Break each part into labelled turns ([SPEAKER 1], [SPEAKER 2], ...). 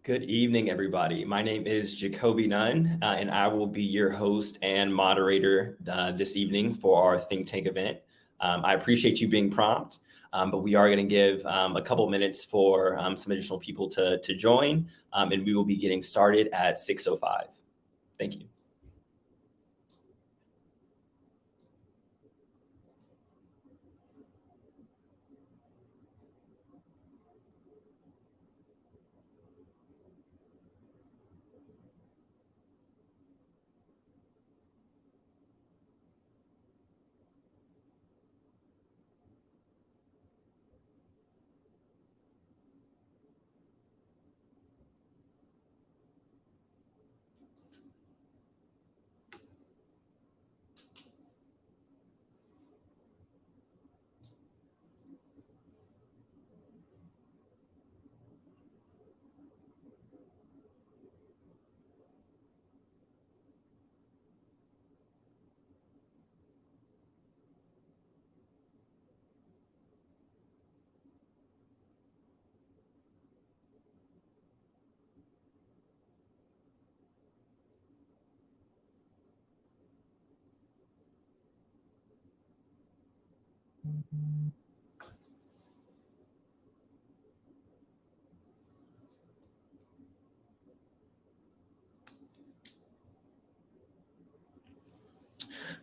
[SPEAKER 1] Good evening, everybody. My name is Jacoby Nunn, and I will be your host and moderator this evening for our Think Tank event. I appreciate you being prompt, but we are going to give a couple minutes for some additional people to join, and we will be getting started at 6:05. Thank you.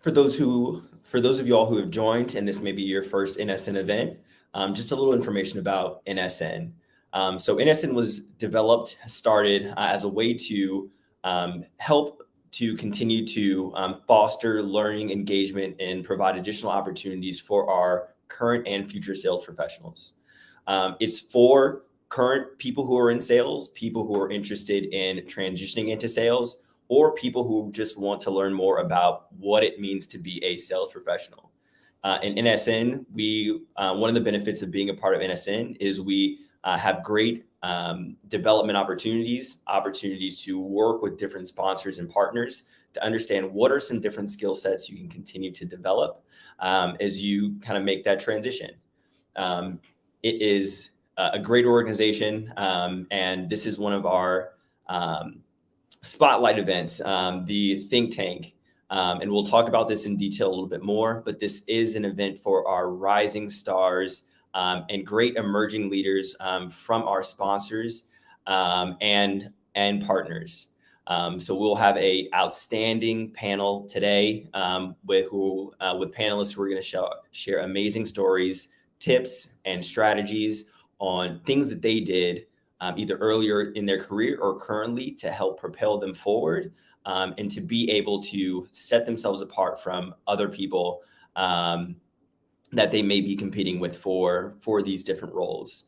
[SPEAKER 1] For those of you all who have joined, and this may be your first NSN event, just a little information about NSN. So NSN was started as a way to help to continue to foster learning engagement and provide additional opportunities for our current and future sales professionals. It's for current people who are in sales, people who are interested in transitioning into sales, or people who just want to learn more about what it means to be a sales professional. In NSN, one of the benefits of being a part of NSN is we have great development opportunities to work with different sponsors and partners to understand what are some different skill sets you can continue to develop as you kind of make that transition. It is a great organization, and this is one of our spotlight events, the Think Tank. And we'll talk about this in detail a little bit more, but this is an event for our rising stars and great emerging leaders from our sponsors and partners. So we'll have a outstanding panel today with panelists who are going to share amazing stories, tips, and strategies on things that they did either earlier in their career or currently to help propel them forward and to be able to set themselves apart from other people that they may be competing with for these different roles.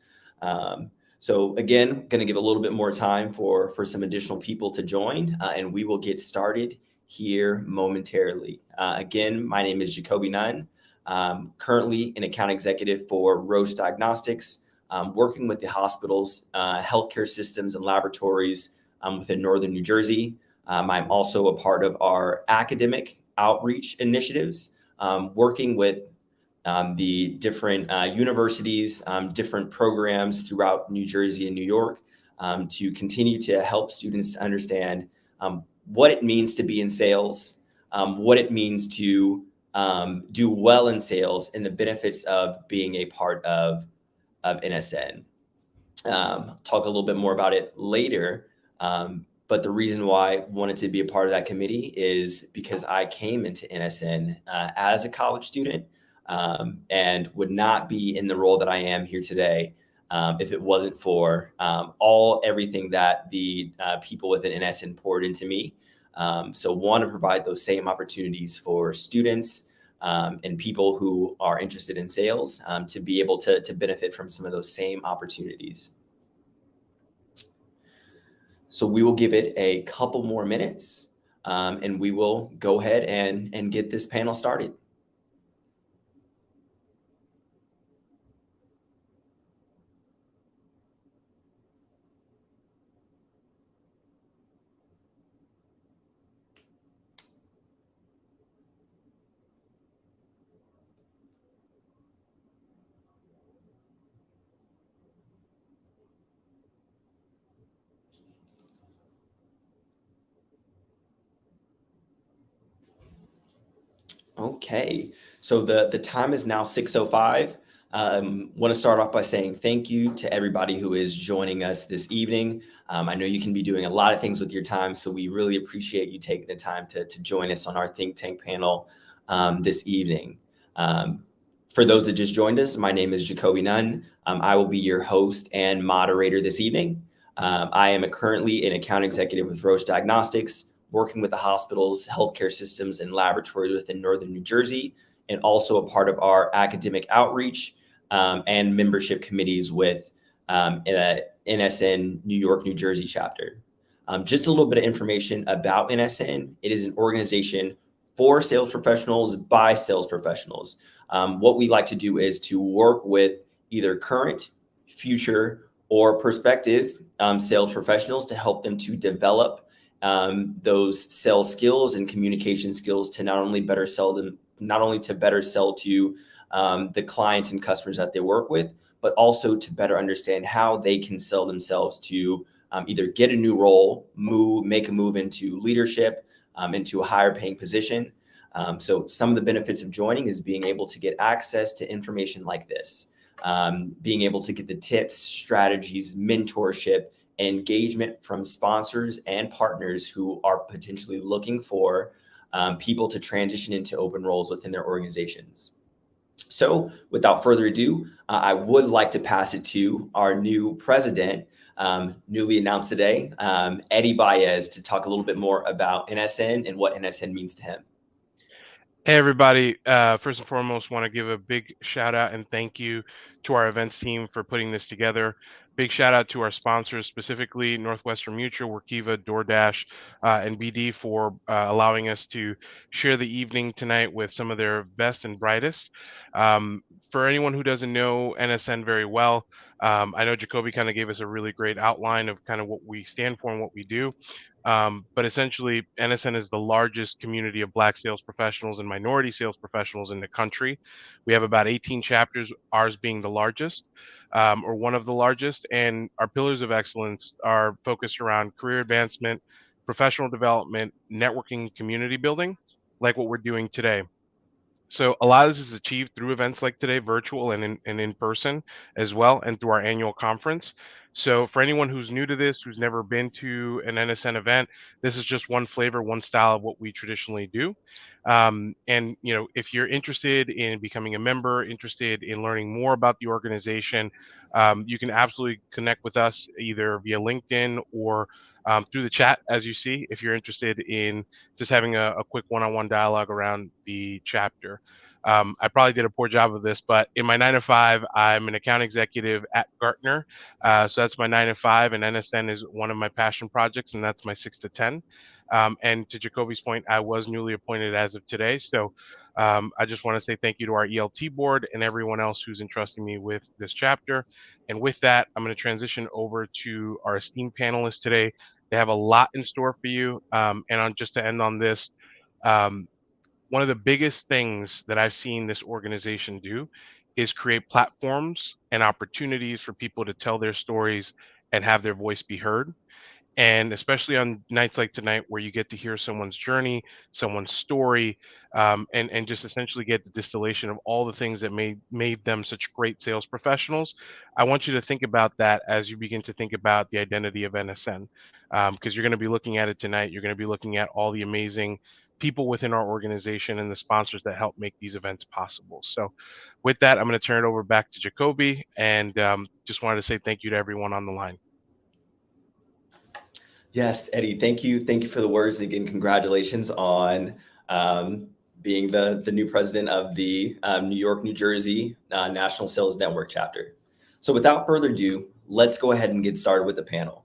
[SPEAKER 1] So again, going to give a little bit more time for some additional people to join, and we will get started here momentarily. Again, my name is Jacoby Nunn, currently an account executive for Roche Diagnostics, working with the hospitals, healthcare systems, and laboratories within Northern New Jersey. I'm also a part of our academic outreach initiatives, working with the different universities, different programs throughout New Jersey and New York to continue to help students to understand what it means to be in sales, what it means to do well in sales, and the benefits of being a part of NSN. Talk a little bit more about it later. But the reason why I wanted to be a part of that committee is because I came into NSN as a college student and would not be in the role that I am here today if it wasn't for everything that the people within NSN poured into me. So want to provide those same opportunities for students and people who are interested in sales to be able to benefit from some of those same opportunities. So we will give it a couple more minutes and we will go ahead and get this panel started. Okay, so the time is now 6:05. Want to start off by saying thank you to everybody who is joining us this evening. I know you can be doing a lot of things with your time, so we really appreciate you taking the time to join us on our think tank panel this evening. Um, for those that just joined us, my name is Jacoby Nunn. I will be your host and moderator this evening. I am currently an account executive with Roche Diagnostics, working with the hospitals, healthcare systems, and laboratories within Northern New Jersey, and also a part of our academic outreach and membership committees with NSN New York, New Jersey chapter. Just a little bit of information about NSN. It is an organization for sales professionals by sales professionals. What we like to do is to work with either current, future, or prospective sales professionals to help them to develop those sales skills and communication skills to not only better sell to the clients and customers that they work with, but also to better understand how they can sell themselves to either get a new role, make a move into leadership, into a higher paying position. So some of the benefits of joining is being able to get access to information like this, being able to get the tips, strategies, mentorship, engagement from sponsors and partners who are potentially looking for people to transition into open roles within their organizations. So without further ado, I would like to pass it to our new president, newly announced today, Eddie Baez, to talk a little bit more about NSN and what NSN means to him.
[SPEAKER 2] Hey everybody, first and foremost, want to give a big shout out and thank you to our events team for putting this together. Big shout out to our sponsors, specifically Northwestern Mutual, Workiva, DoorDash, and BD for allowing us to share the evening tonight with some of their best and brightest. For anyone who doesn't know NSN very well, I know Jacoby kind of gave us a really great outline of kind of what we stand for and what we do. But essentially, NSN is the largest community of Black sales professionals and minority sales professionals in the country. We have about 18 chapters, ours being the largest, or one of the largest. And our pillars of excellence are focused around career advancement, professional development, networking, community building, like what we're doing today. So a lot of this is achieved through events like today, virtual and in person as well, and through our annual conference. So for anyone who's new to this, who's never been to an NSN event, this is just one flavor, one style of what we traditionally do. And if you're interested in becoming a member, interested in learning more about the organization, you can absolutely connect with us either via LinkedIn or through the chat, as you see, if you're interested in just having a quick one-on-one dialogue around the chapter. I probably did a poor job of this, but in my 9 to 5, I'm an account executive at Gartner. So that's my 9 to 5, and NSN is one of my passion projects, and that's my 6 to 10. And to Jacoby's point, I was newly appointed as of today. So I just want to say thank you to our ELT board and everyone else who's entrusting me with this chapter. And with that, I'm going to transition over to our esteemed panelists today. They have a lot in store for you. Just to end on this, um, one of the biggest things that I've seen this organization do is create platforms and opportunities for people to tell their stories and have their voice be heard. And especially on nights like tonight, where you get to hear someone's journey, someone's story, and just essentially get the distillation of all the things that made them such great sales professionals. I want you to think about that as you begin to think about the identity of NSN, because you're going to be looking at it tonight. You're going to be looking at all the amazing people within our organization and the sponsors that help make these events possible. So, with that, I'm going to turn it over back to Jacoby, and just wanted to say thank you to everyone on the line.
[SPEAKER 1] Yes, Eddie, thank you. Thank you for the words. Again, congratulations on being the new president of the New York, New Jersey National Sales Network chapter. So without further ado, let's go ahead and get started with the panel.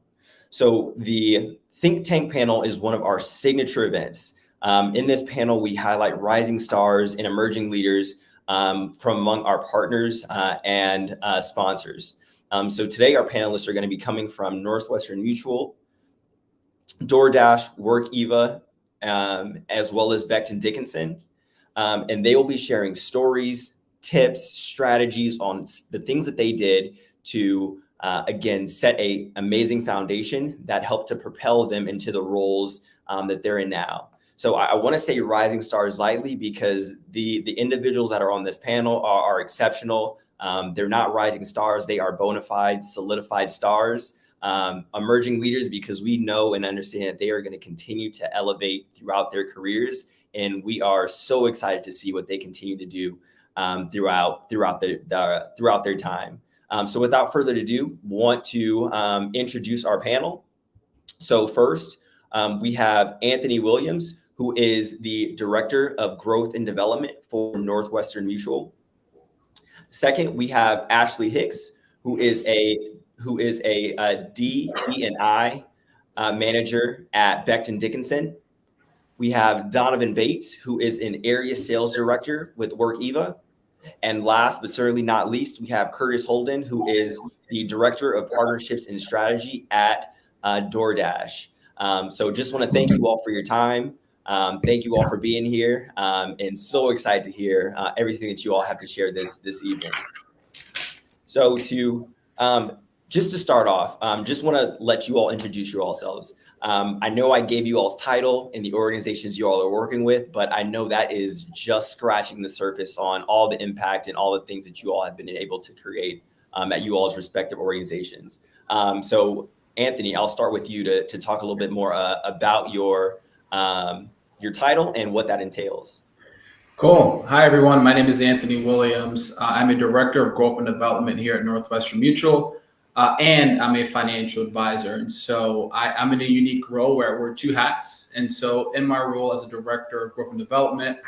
[SPEAKER 1] So the Think Tank panel is one of our signature events. In this panel, we highlight rising stars and emerging leaders from among our partners and sponsors. So today, our panelists are going to be coming from Northwestern Mutual, DoorDash, Workiva, as well as Becton Dickinson. And they will be sharing stories, tips, strategies on the things that they did to, again, set an amazing foundation that helped to propel them into the roles that they're in now. So I want to say rising stars lightly because the individuals that are on this panel are exceptional. They're not rising stars. They are bona fide, solidified stars, emerging leaders, because we know and understand that they are going to continue to elevate throughout their careers. And we are so excited to see what they continue to do throughout their time. So without further ado, want to introduce our panel. So first, we have Anthony Williams, who is the Director of Growth and Development for Northwestern Mutual. Second, we have Ashley Hicks, who is a D&I manager at Becton Dickinson. We have Donovan Bates, who is an area sales director with Workiva. And last but certainly not least, we have Curtis Holden, who is the Director of Partnerships and Strategy at DoorDash. So just want to thank you all for your time. Thank you all for being here, and so excited to hear everything that you all have to share this evening. So just to start off, just want to let you all introduce yourselves. I know I gave you all's title and the organizations you all are working with, but I know that is just scratching the surface on all the impact and all the things that you all have been able to create at you all's respective organizations. So Anthony, I'll start with you to talk a little bit more about your title and what that entails.
[SPEAKER 3] Cool. Hi, everyone. My name is Anthony Williams. I'm a Director of Growth and Development here at Northwestern Mutual, and I'm a financial advisor. And so I'm in a unique role where I wear two hats. And so in my role as a Director of Growth and Development,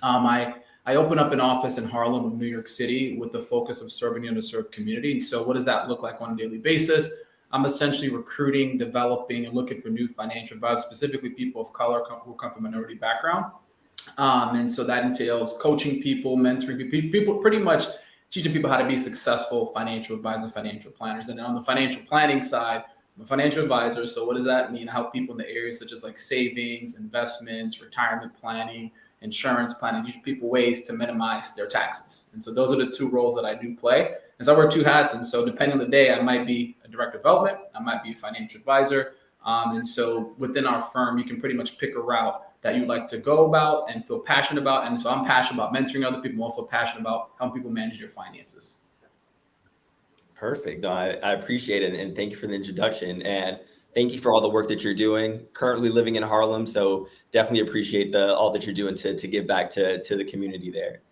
[SPEAKER 3] I open up an office in Harlem, New York City, with the focus of serving the underserved community. And so what does that look like on a daily basis? I'm essentially recruiting, developing, and looking for new financial advisors, specifically people of color who come from minority background. And so that entails coaching people, mentoring people, pretty much teaching people how to be successful financial advisors, financial planners. And then on the financial planning side, I'm a financial advisor. So what does that mean? I help people in the areas such as like savings, investments, retirement planning, insurance planning, teach people ways to minimize their taxes. And so those are the two roles that I do play. And so I wear two hats. And so depending on the day, I might be a director of development, I might be a financial advisor. And so within our firm, you can pretty much pick a route that you'd like to go about and feel passionate about. And so I'm passionate about mentoring other people. I'm also passionate about helping people manage their finances.
[SPEAKER 1] Perfect. No, I appreciate it. And thank you for the introduction. And thank you for all the work that you're doing. Currently living in Harlem, so definitely appreciate all that you're doing to give back to the community there.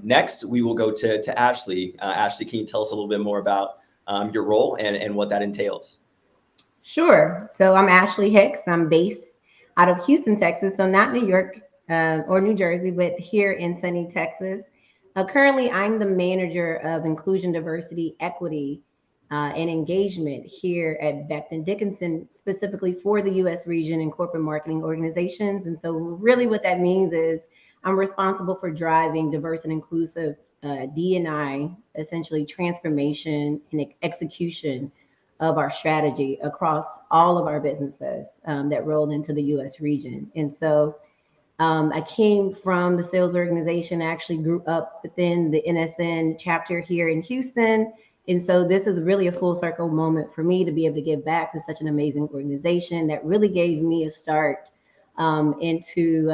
[SPEAKER 1] Next, we will go to Ashley. Ashley, can you tell us a little bit more about your role and what that entails?
[SPEAKER 4] Sure. So I'm Ashley Hicks. I'm based out of Houston, Texas. So not New York or New Jersey, but here in sunny Texas. Currently, I'm the manager of inclusion, diversity, equity, and engagement here at Becton Dickinson, specifically for the U.S. region and corporate marketing organizations. And so really what that means is I'm responsible for driving diverse and inclusive D&I, essentially transformation and execution of our strategy across all of our businesses that rolled into the U.S. region. And so I came from the sales organization, actually grew up within the NSN chapter here in Houston. And so this is really a full circle moment for me to be able to give back to such an amazing organization that really gave me a start into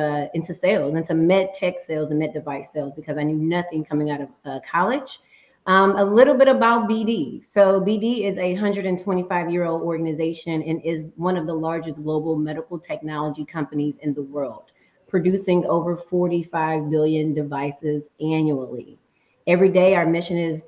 [SPEAKER 4] sales, into med tech sales and med device sales, because I knew nothing coming out of college. A little bit about BD. So BD is a 125-year-old organization and is one of the largest global medical technology companies in the world, producing over 45 billion devices annually. Every day, our mission is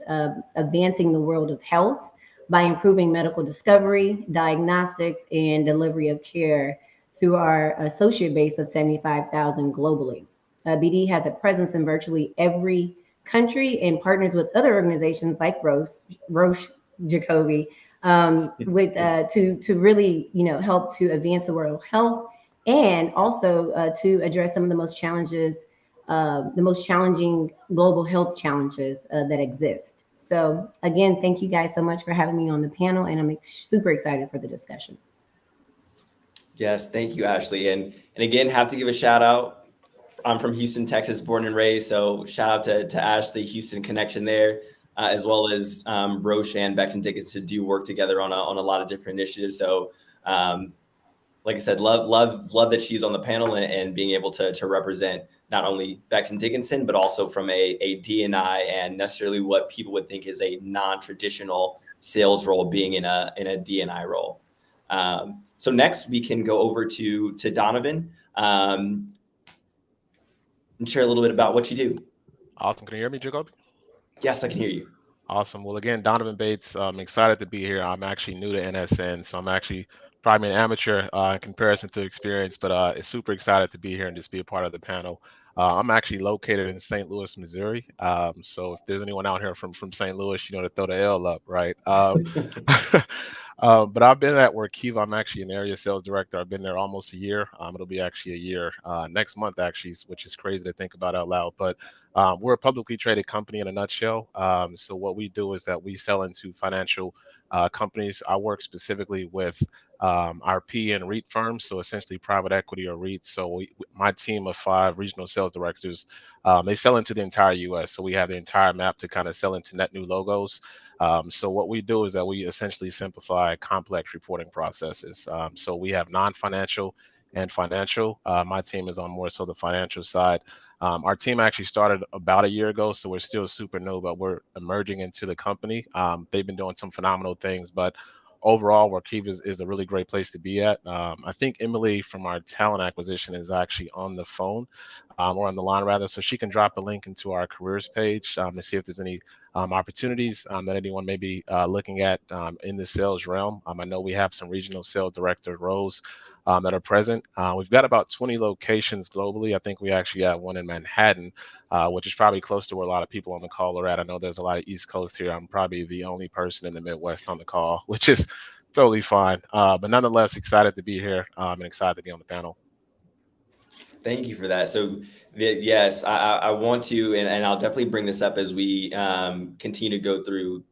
[SPEAKER 4] advancing the world of health by improving medical discovery, diagnostics, and delivery of care through our associate base of 75,000 globally. BD has a presence in virtually every country and partners with other organizations like Roche, Jacoby, to really help to advance the world of health, and also to address some of the most challenging global health challenges that exist. So again, thank you guys so much for having me on the panel, and I'm super excited for the discussion.
[SPEAKER 1] Yes, thank you, Ashley. And again, have to give a shout out. I'm from Houston, Texas, born and raised. So shout out to Ashley, Houston connection there, as well as Roche and Becton Dickinson do work together on a lot of different initiatives. So like I said, love that she's on the panel and being able to represent not only Becton Dickinson, but also from a D&I and necessarily what people would think is a non-traditional sales role being in a D&I role. So next we can go over to Donovan and share a little bit about what you do.
[SPEAKER 5] Awesome. Can you hear me, Jacob?
[SPEAKER 1] Yes, I can hear you.
[SPEAKER 5] Awesome. Well, again, Donovan Bates, I'm excited to be here. I'm actually new to NSN, so I'm actually probably an amateur in comparison to experience, but it's super excited to be here and just be a part of the panel. I'm actually located in St. Louis, Missouri. So if there's anyone out here from St. Louis, to throw the L up, right? But I've been at Workiva. I'm actually an area sales director. I've been there almost a year. It'll be actually a year next month, actually, which is crazy to think about out loud. But we're a publicly traded company in a nutshell. So what we do is that we sell into financial companies. I work specifically with our PE and REIT firms, so essentially private equity or REITs. So my team of 5 regional sales directors, they sell into the entire U.S. So we have the entire map to kind of sell into net new logos. So what we do is that we essentially simplify complex reporting processes. So we have non-financial and financial. My team is on more so the financial side. Our team actually started about a year ago, so we're still super new, but we're emerging into the company. They've been doing some phenomenal things, but overall, Workiva is a really great place to be at. I think Emily from our talent acquisition is actually on the phone or on the line rather, so she can drop a link into our careers page to see if there's any opportunities that anyone may be looking at in the sales realm. I know we have some regional sales director roles that are present. We've got about 20 locations globally. I think we actually have one in Manhattan, which is probably close to where a lot of people on the call are at. I know there's a lot of East Coast here. I'm probably the only person in the Midwest on the call, which is totally fine. But nonetheless, excited to be here and excited to be on the panel.
[SPEAKER 1] Thank you for that. So yes, I want to, and I'll definitely bring this up as we continue to go through,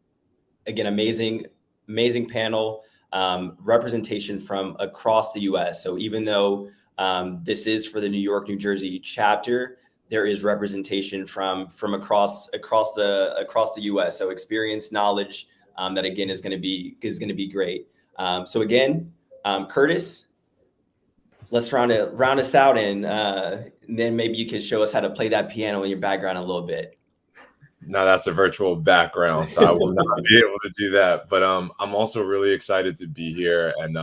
[SPEAKER 1] again, amazing panel, representation from across the US. So even though this is for the New York, New Jersey chapter, there is representation from across the US. So experience, knowledge, that again is going to be great. So again, Curtis, let's round us out, and then maybe you can show us how to play that piano in your background a little bit.
[SPEAKER 6] No, that's a virtual background, so I will not be able to do that. But I'm also really excited to be here. And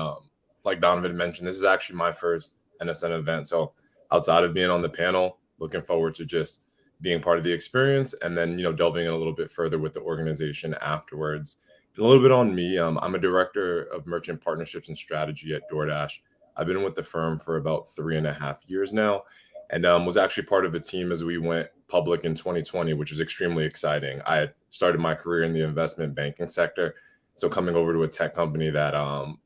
[SPEAKER 6] like Donovan mentioned, this is actually my first NSN event. So outside of being on the panel, looking forward to just being part of the experience and then, delving in a little bit further with the organization afterwards. And a little bit on me, I'm a director of merchant partnerships and strategy at DoorDash. I've been with the firm for about 3.5 years now, and was actually part of the team as we went public in 2020, which is extremely exciting. I had started my career in the investment banking sector, so coming over to a tech company that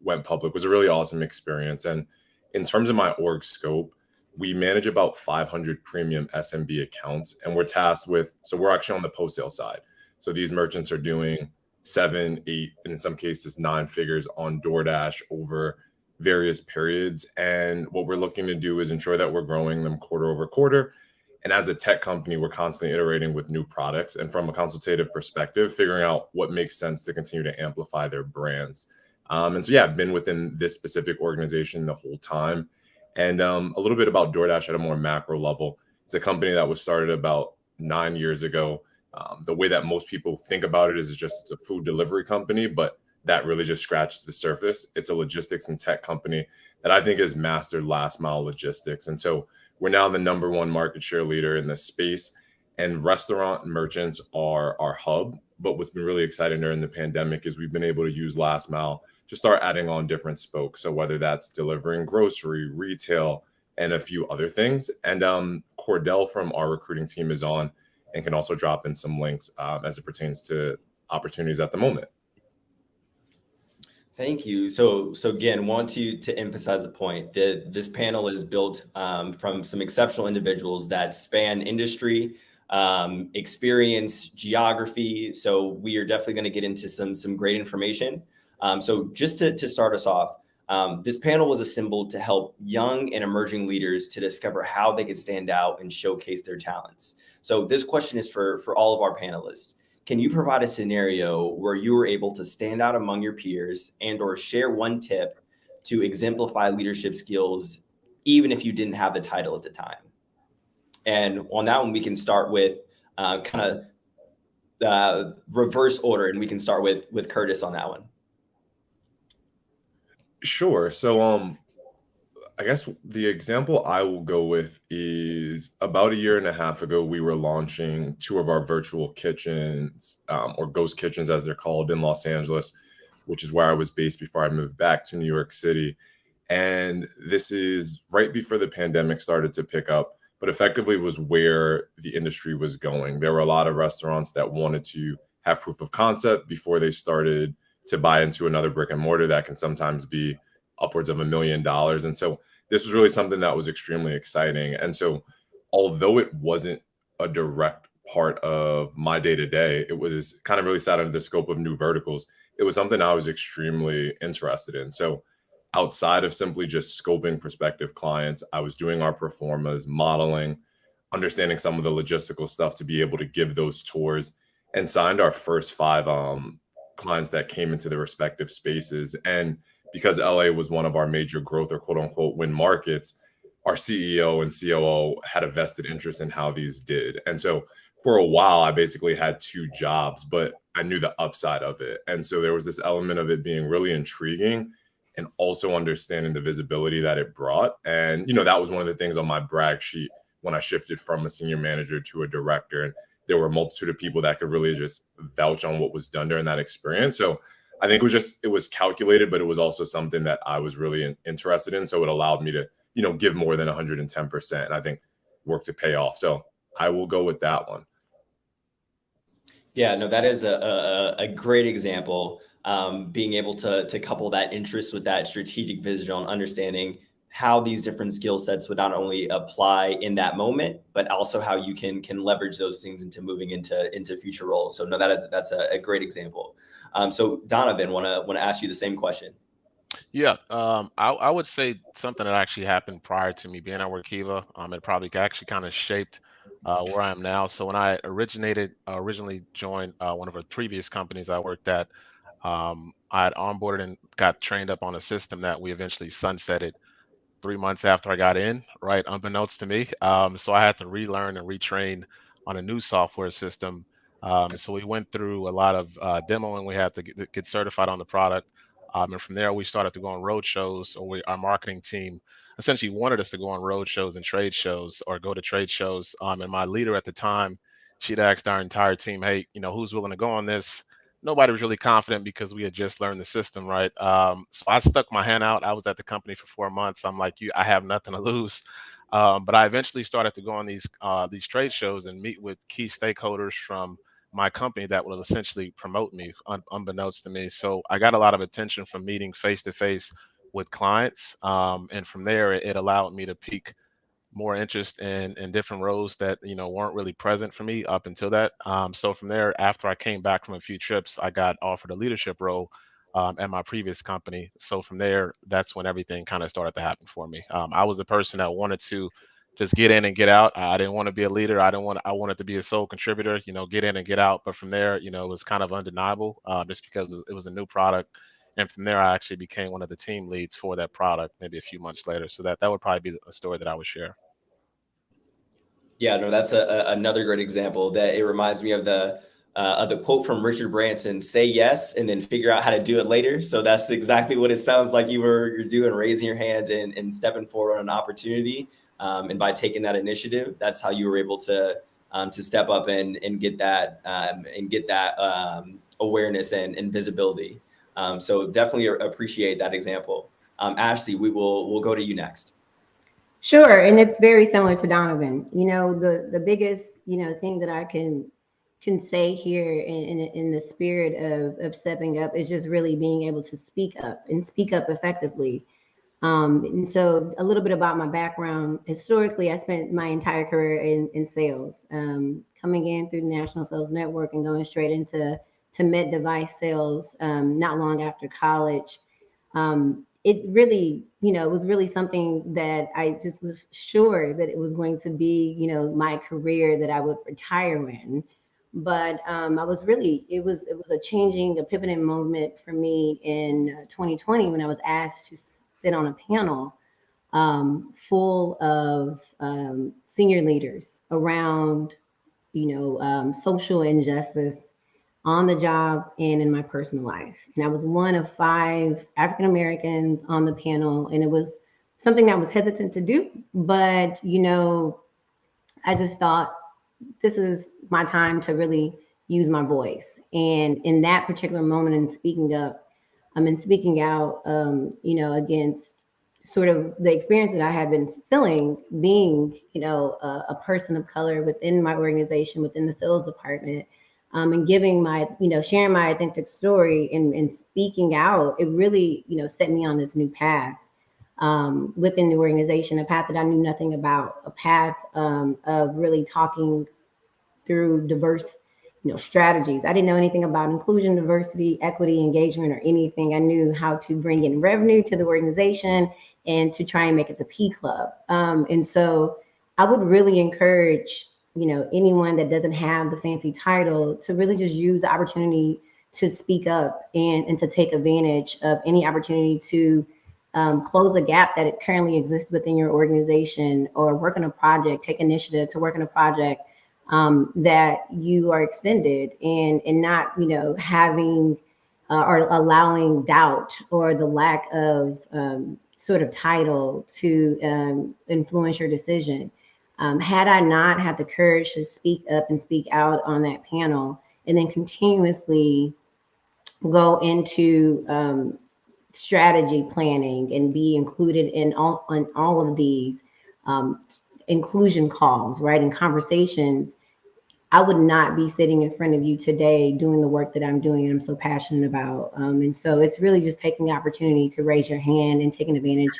[SPEAKER 6] went public was a really awesome experience. And in terms of my org scope, we manage about 500 premium SMB accounts, and we're tasked with, so we're actually on the post-sale side. So these merchants are doing 7, 8, and in some cases 9 figures on DoorDash over various periods. And what we're looking to do is ensure that we're growing them quarter over quarter. And as a tech company, we're constantly iterating with new products. And from a consultative perspective, figuring out what makes sense to continue to amplify their brands. And so, yeah, I've been within this specific organization the whole time. And a little bit about DoorDash at a more macro level. It's a company that was started about 9 years ago. The way that most people think about it is it's a food delivery company, but that really just scratches the surface. It's a logistics and tech company that I think has mastered last mile logistics. And so we're now the #1 market share leader in this space, and restaurant merchants are our hub. But what's been really exciting during the pandemic is we've been able to use last mile to start adding on different spokes. So whether that's delivering grocery, retail, and a few other things. And Cordell from our recruiting team is on and can also drop in some links as it pertains to opportunities at the moment.
[SPEAKER 1] Thank you. So again, want to emphasize the point that this panel is built from some exceptional individuals that span industry, experience, geography. So we are definitely going to get into some great information. So just to start us off, this panel was assembled to help young and emerging leaders to discover how they could stand out and showcase their talents. So this question is for all of our panelists. Can you provide a scenario where you were able to stand out among your peers and or share one tip to exemplify leadership skills, even if you didn't have the title at the time. And on that one, we can start with kind of reverse order, and we can start with Curtis on that one.
[SPEAKER 6] Sure. So I guess the example I will go with is about a year and a half ago, we were launching 2 of our virtual kitchens, or ghost kitchens as they're called, in Los Angeles, which is where I was based before I moved back to New York City. And this is right before the pandemic started to pick up, but effectively was where the industry was going. There were a lot of restaurants that wanted to have proof of concept before they started to buy into another brick and mortar that can sometimes be upwards of $1 million. And so this was really something that was extremely exciting. And so although it wasn't a direct part of my day-to-day, it was kind of really sat under the scope of new verticals. It was something I was extremely interested in. So outside of simply just scoping prospective clients, I was doing our pro formas, modeling, understanding some of the logistical stuff to be able to give those tours, and signed our first 5 clients that came into the respective spaces. And because LA was one of our major growth or quote unquote win markets, our CEO and COO had a vested interest in how these did. And so for a while, I basically had 2 jobs, but I knew the upside of it. And so there was this element of it being really intriguing and also understanding the visibility that it brought. And, that was one of the things on my brag sheet when I shifted from a senior manager to a director. And there were a multitude of people that could really just vouch on what was done during that experience. So I think it was calculated, but it was also something that I was really interested in. So it allowed me to, give more than 110%. And I think work to pay off. So I will go with that one.
[SPEAKER 1] Yeah, no, that is a great example. Being able to couple that interest with that strategic vision on understanding how these different skill sets would not only apply in that moment, but also how you can leverage those things into moving into future roles. So no, that's a great example. So Donovan, want to ask you the same question.
[SPEAKER 5] Yeah, I would say something that actually happened prior to me being at Workiva. It probably actually kind of shaped where I am now. So when I originally joined one of our previous companies I worked at, I had onboarded and got trained up on a system that we eventually sunsetted 3 months after I got in, right, unbeknownst to me. So I had to relearn and retrain on a new software system. So we went through a lot of demoing. We had to get certified on the product. And from there, we started to go on road shows, or our marketing team essentially wanted us to go on road shows and trade shows, or go to trade shows. And my leader at the time, she'd asked our entire team, hey, who's willing to go on this? Nobody was really confident because we had just learned the system, right? So I stuck my hand out. I was at the company for 4 months. I'm like, I have nothing to lose. But I eventually started to go on these trade shows and meet with key stakeholders from my company that will essentially promote me, unbeknownst to me. So I got a lot of attention from meeting face to face with clients, and from there, it allowed me to peak more interest in different roles that weren't really present for me up until that. So from there, after I came back from a few trips, I got offered a leadership role at my previous company. So from there, that's when everything kind of started to happen for me. I was the person that wanted to just get in and get out. I didn't want to be a leader. I wanted to be a sole contributor. Get in and get out. But from there, it was kind of undeniable, just because it was a new product. And from there, I actually became one of the team leads for that product maybe a few months later. So that would probably be a story that I would share.
[SPEAKER 1] Yeah, no, that's another great example. That it reminds me of the quote from Richard Branson: "Say yes, and then figure out how to do it later." So that's exactly what it sounds like you're doing, raising your hands and stepping forward on an opportunity. And by taking that initiative, that's how you were able to step up and get that awareness and visibility. So definitely appreciate that example. Ashley, we'll go to you next.
[SPEAKER 4] Sure, and it's very similar to Donovan. The biggest thing that I can say here in the spirit of stepping up is just really being able to speak up and speak up effectively. And so a little bit about my background. Historically, I spent my entire career in sales, coming in through the National Sales Network and going straight into med device sales not long after college. It really, it was really something that I just was sure that it was going to be, my career that I would retire in. But I was really, it was a pivoting moment for me in 2020 when I was asked to sit on a panel full of senior leaders around, social injustice on the job and in my personal life. And I was one of 5 African Americans on the panel, and it was something I was hesitant to do, but I just thought this is my time to really use my voice. And in that particular moment, in speaking up, speaking out, against sort of the experience that I had been feeling, being, a person of color within my organization, within the sales department, and giving my, sharing my authentic story and speaking out, it really, set me on this new path within the organization, a path that I knew nothing about, a path of really talking through diverse, strategies. I didn't know anything about inclusion, diversity, equity, engagement, or anything. I knew how to bring in revenue to the organization and to try and make it a P club. And so I would really encourage, anyone that doesn't have the fancy title to really just use the opportunity to speak up and to take advantage of any opportunity to close a gap that currently exists within your organization, or work on a project, take initiative to work on a project that you are extended, and not, having or allowing doubt or the lack of sort of title to influence your decision. Had I not had the courage to speak up and speak out on that panel, and then continuously go into strategy planning and be included in all of these inclusion calls, right, and conversations, I would not be sitting in front of you today doing the work that I'm doing and I'm so passionate about. And so it's really just taking the opportunity to raise your hand and taking advantage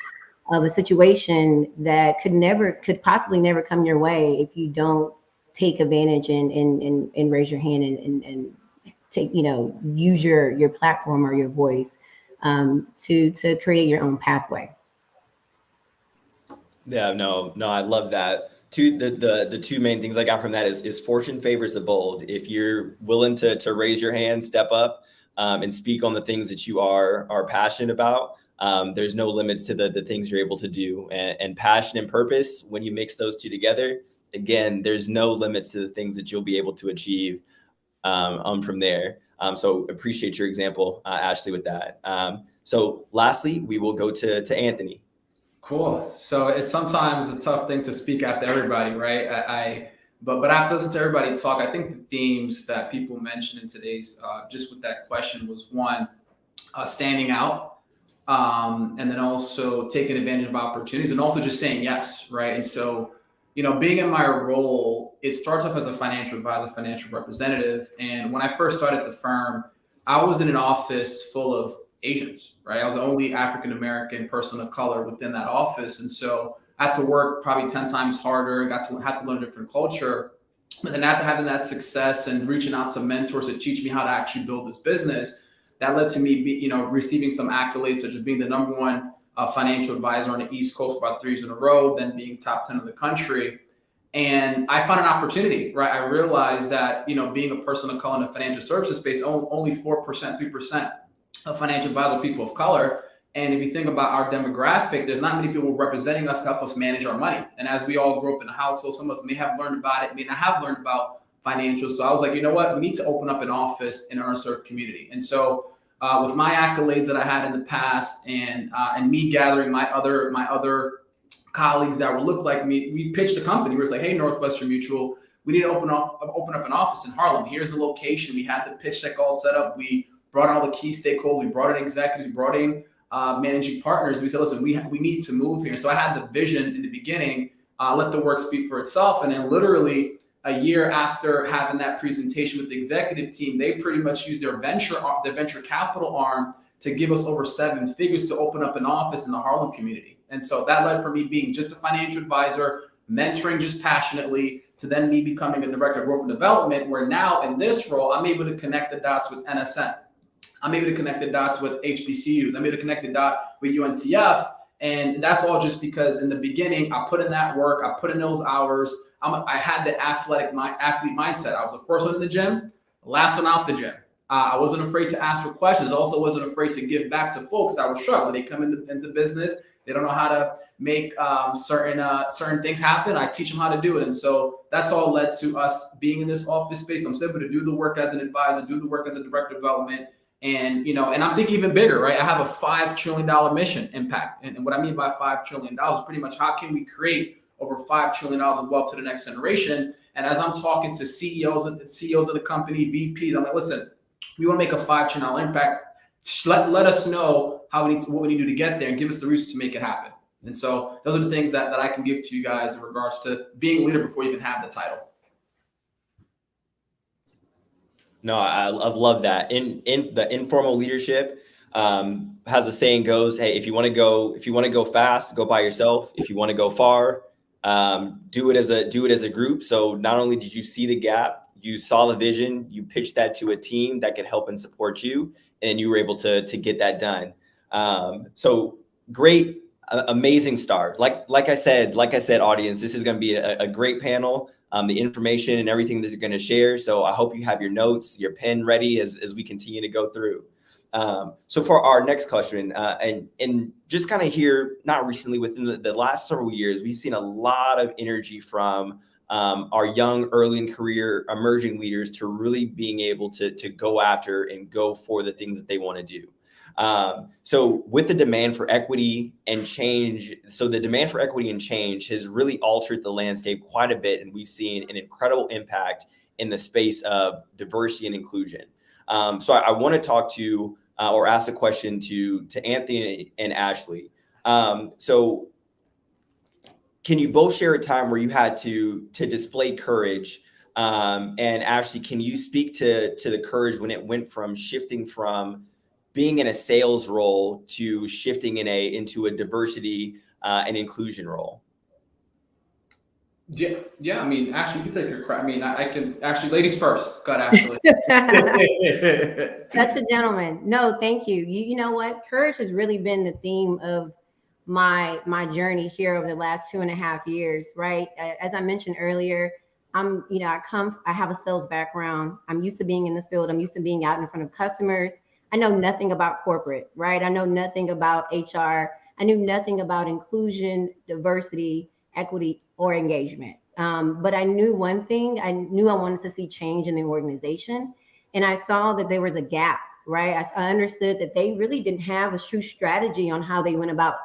[SPEAKER 4] of a situation that could possibly never come your way if you don't take advantage and raise your hand and take, use your platform or your voice to create your own pathway.
[SPEAKER 1] Yeah, no, I love that. The two main things I got from that is fortune favors the bold. If you're willing to raise your hand, step up, and speak on the things that you are passionate about, there's no limits to the things you're able to do. And passion and purpose, when you mix those two together, again, there's no limits to the things that you'll be able to achieve from there. So appreciate your example, Ashley, with that. So lastly, we will go to Anthony.
[SPEAKER 3] Cool. So it's sometimes a tough thing to speak after everybody, right? But after listening to everybody talk, I think the themes that people mentioned in today's just with that question was one, standing out, and then also taking advantage of opportunities, and also just saying yes, right? And so, being in my role, it starts off as a financial advisor, financial representative. And when I first started the firm, I was in an office full of Asians, right? I was the only African-American person of color within that office. And so I had to work probably 10 times harder, had to learn a different culture. But then after having that success and reaching out to mentors to teach me how to actually build this business, that led to me receiving some accolades, such as being the number one financial advisor on the East Coast about 3 years in a row, then being top 10 in the country. And I found an opportunity, right? I realized that, being a person of color in the financial services space, only 4%, 3% of financial advisor people of color. And if you think about our demographic, there's not many people representing us to help us manage our money. And as we all grew up in a household, some of us may have learned about it, may not have learned about financials. So I was like, you know what? We need to open up an office in an underserved community. And so with my accolades that I had in the past and me gathering my other colleagues that would look like me, we pitched a company. We were like, hey, Northwestern Mutual, we need to open up an office in Harlem. Here's the location. We had the pitch deck all set up. We brought all the key stakeholders. We brought in executives. We brought in managing partners. We said, listen, we need to move here. So I had the vision in the beginning, let the work speak for itself. And then literally a year after having that presentation with the executive team, they pretty much used their venture capital arm to give us over 7 figures to open up an office in the Harlem community. And so that led from me being just a financial advisor, mentoring just passionately, to then me becoming a director of growth and development, where now in this role, I'm able to connect the dots with NSN. I'm able to connect the dots with HBCUs. I'm able to connect the dot with UNCF. And that's all just because in the beginning, I put in that work. I put in those hours. I had the athlete mindset. I was the first one in the gym, last one out the gym. I wasn't afraid to ask for questions. Also wasn't afraid to give back to folks that were struggling. They come into business. They don't know how to make certain things happen. I teach them how to do it. And so that's all led to us being in this office space. I'm able to do the work as an advisor, do the work as a director of development. And, and I'm thinking even bigger, right? I have a $5 trillion mission impact. And what I mean by $5 trillion is pretty much how can we create over $5 trillion of wealth to the next generation. And as I'm talking to CEOs of the company, VPs, I'm like, listen, we want to make a $5 trillion impact. Let us know what we need to do to get there and give us the resources to make it happen. And so those are the things that I can give to you guys in regards to being a leader before you even have the title.
[SPEAKER 1] No, I love that. In the informal leadership, has the saying goes, hey, if you want to go fast, go by yourself. If you want to go far, do it as a group. So not only did you see the gap, you saw the vision, you pitched that to a team that could help and support you, and you were able to get that done. So great, amazing start. Like I said, audience, this is going to be a great panel. The information and everything that you're going to share. So I hope you have your notes, your pen ready as we continue to go through. So for our next question, and just kind of here, not recently, within the last several years, we've seen a lot of energy from our young, early in career emerging leaders to really being able to go after and go for the things that they want to do. So with the demand for equity and change, has really altered the landscape quite a bit. And we've seen an incredible impact in the space of diversity and inclusion. So I want to talk to or ask a question to Anthony and Ashley. So can you both share a time where you had to display courage? And Ashley, can you speak to the courage when it went from shifting from being in a sales role to shifting into a diversity and inclusion role?
[SPEAKER 3] Yeah. I mean, Ashley, you can take your credit. I mean, I can actually, ladies first. Go ahead, Ashley.
[SPEAKER 4] Such a gentleman. No, thank you. You know what? Courage has really been the theme of my journey here over the last 2.5 years, right? As I mentioned earlier, I have a sales background. I'm used to being in the field. I'm used to being out in front of customers. I know nothing about corporate, right? I know nothing about HR. I knew nothing about inclusion, diversity, equity, or engagement. But I knew one thing. I knew I wanted to see change in the organization. And I saw that there was a gap, right? I understood that they really didn't have a true strategy on how they went about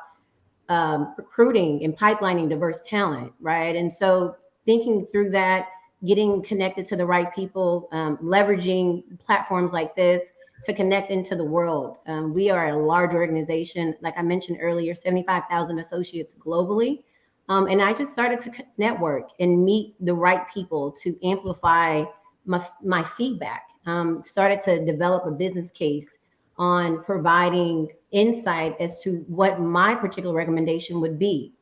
[SPEAKER 4] recruiting and pipelining diverse talent, right? And so thinking through that, getting connected to the right people, leveraging platforms like this to connect into the world. We are a large organization, like I mentioned earlier, 75,000 associates globally. And I just started to network and meet the right people to amplify my feedback. Started to develop a business case on providing insight as to what my particular recommendation would be.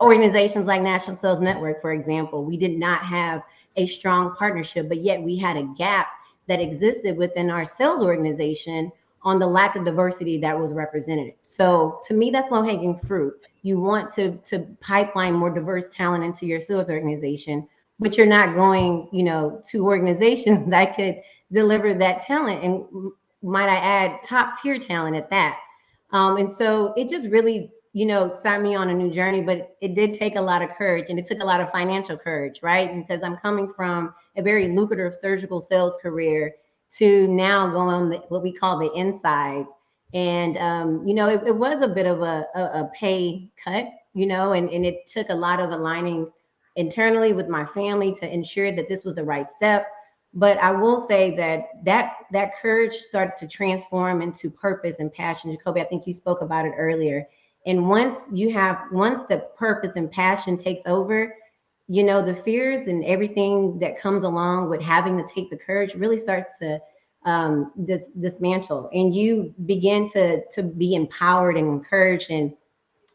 [SPEAKER 4] Organizations like National Sales Network, for example, we did not have a strong partnership, but yet we had a gap that existed within our sales organization on the lack of diversity that was represented. So to me, that's low-hanging fruit. You want to pipeline more diverse talent into your sales organization, but you're not going, to organizations that could deliver that talent. And might I add, top tier talent at that. And so it just really, set me on a new journey, but it did take a lot of courage, and it took a lot of financial courage, right? Because I'm coming from a very lucrative surgical sales career to now go on what we call the inside. And, it was a bit of a pay cut, and it took a lot of aligning internally with my family to ensure that this was the right step. But I will say that courage started to transform into purpose and passion. Jacoby, I think you spoke about it earlier. And once the purpose and passion takes over, the fears and everything that comes along with having to take the courage really starts to dismantle, and you begin to be empowered and encouraged, and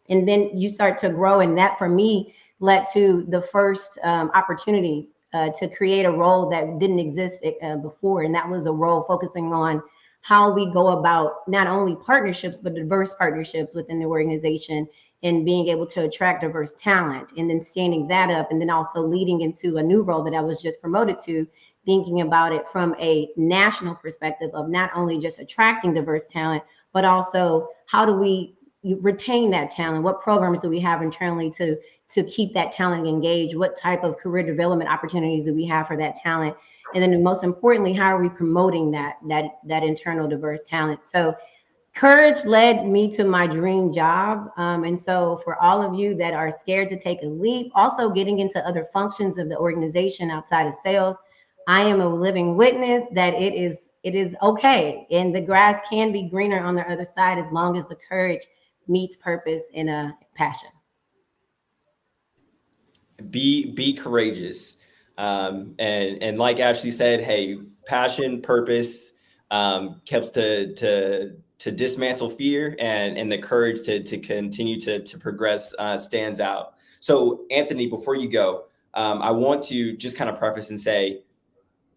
[SPEAKER 4] then you start to grow. And that for me led to the first opportunity to create a role that didn't exist before. And that was a role focusing on how we go about not only partnerships, but diverse partnerships within the organization, and being able to attract diverse talent, and then standing that up, and then also leading into a new role that I was just promoted to thinking about it from a national perspective of not only just attracting diverse talent, but also how do we retain that talent? What programs do we have internally to keep that talent engaged? What type of career development opportunities do we have for that talent? And then most importantly, how are we promoting that internal diverse talent? So courage led me to my dream job. And so for all of you that are scared to take a leap, also getting into other functions of the organization outside of sales, I am a living witness that it is okay. And the grass can be greener on the other side as long as the courage meets purpose and a passion.
[SPEAKER 1] Be courageous. And like Ashley said, hey, passion, purpose, helps to dismantle fear, and the courage to continue to progress stands out. So Anthony, before you go, I want to just kind of preface and say,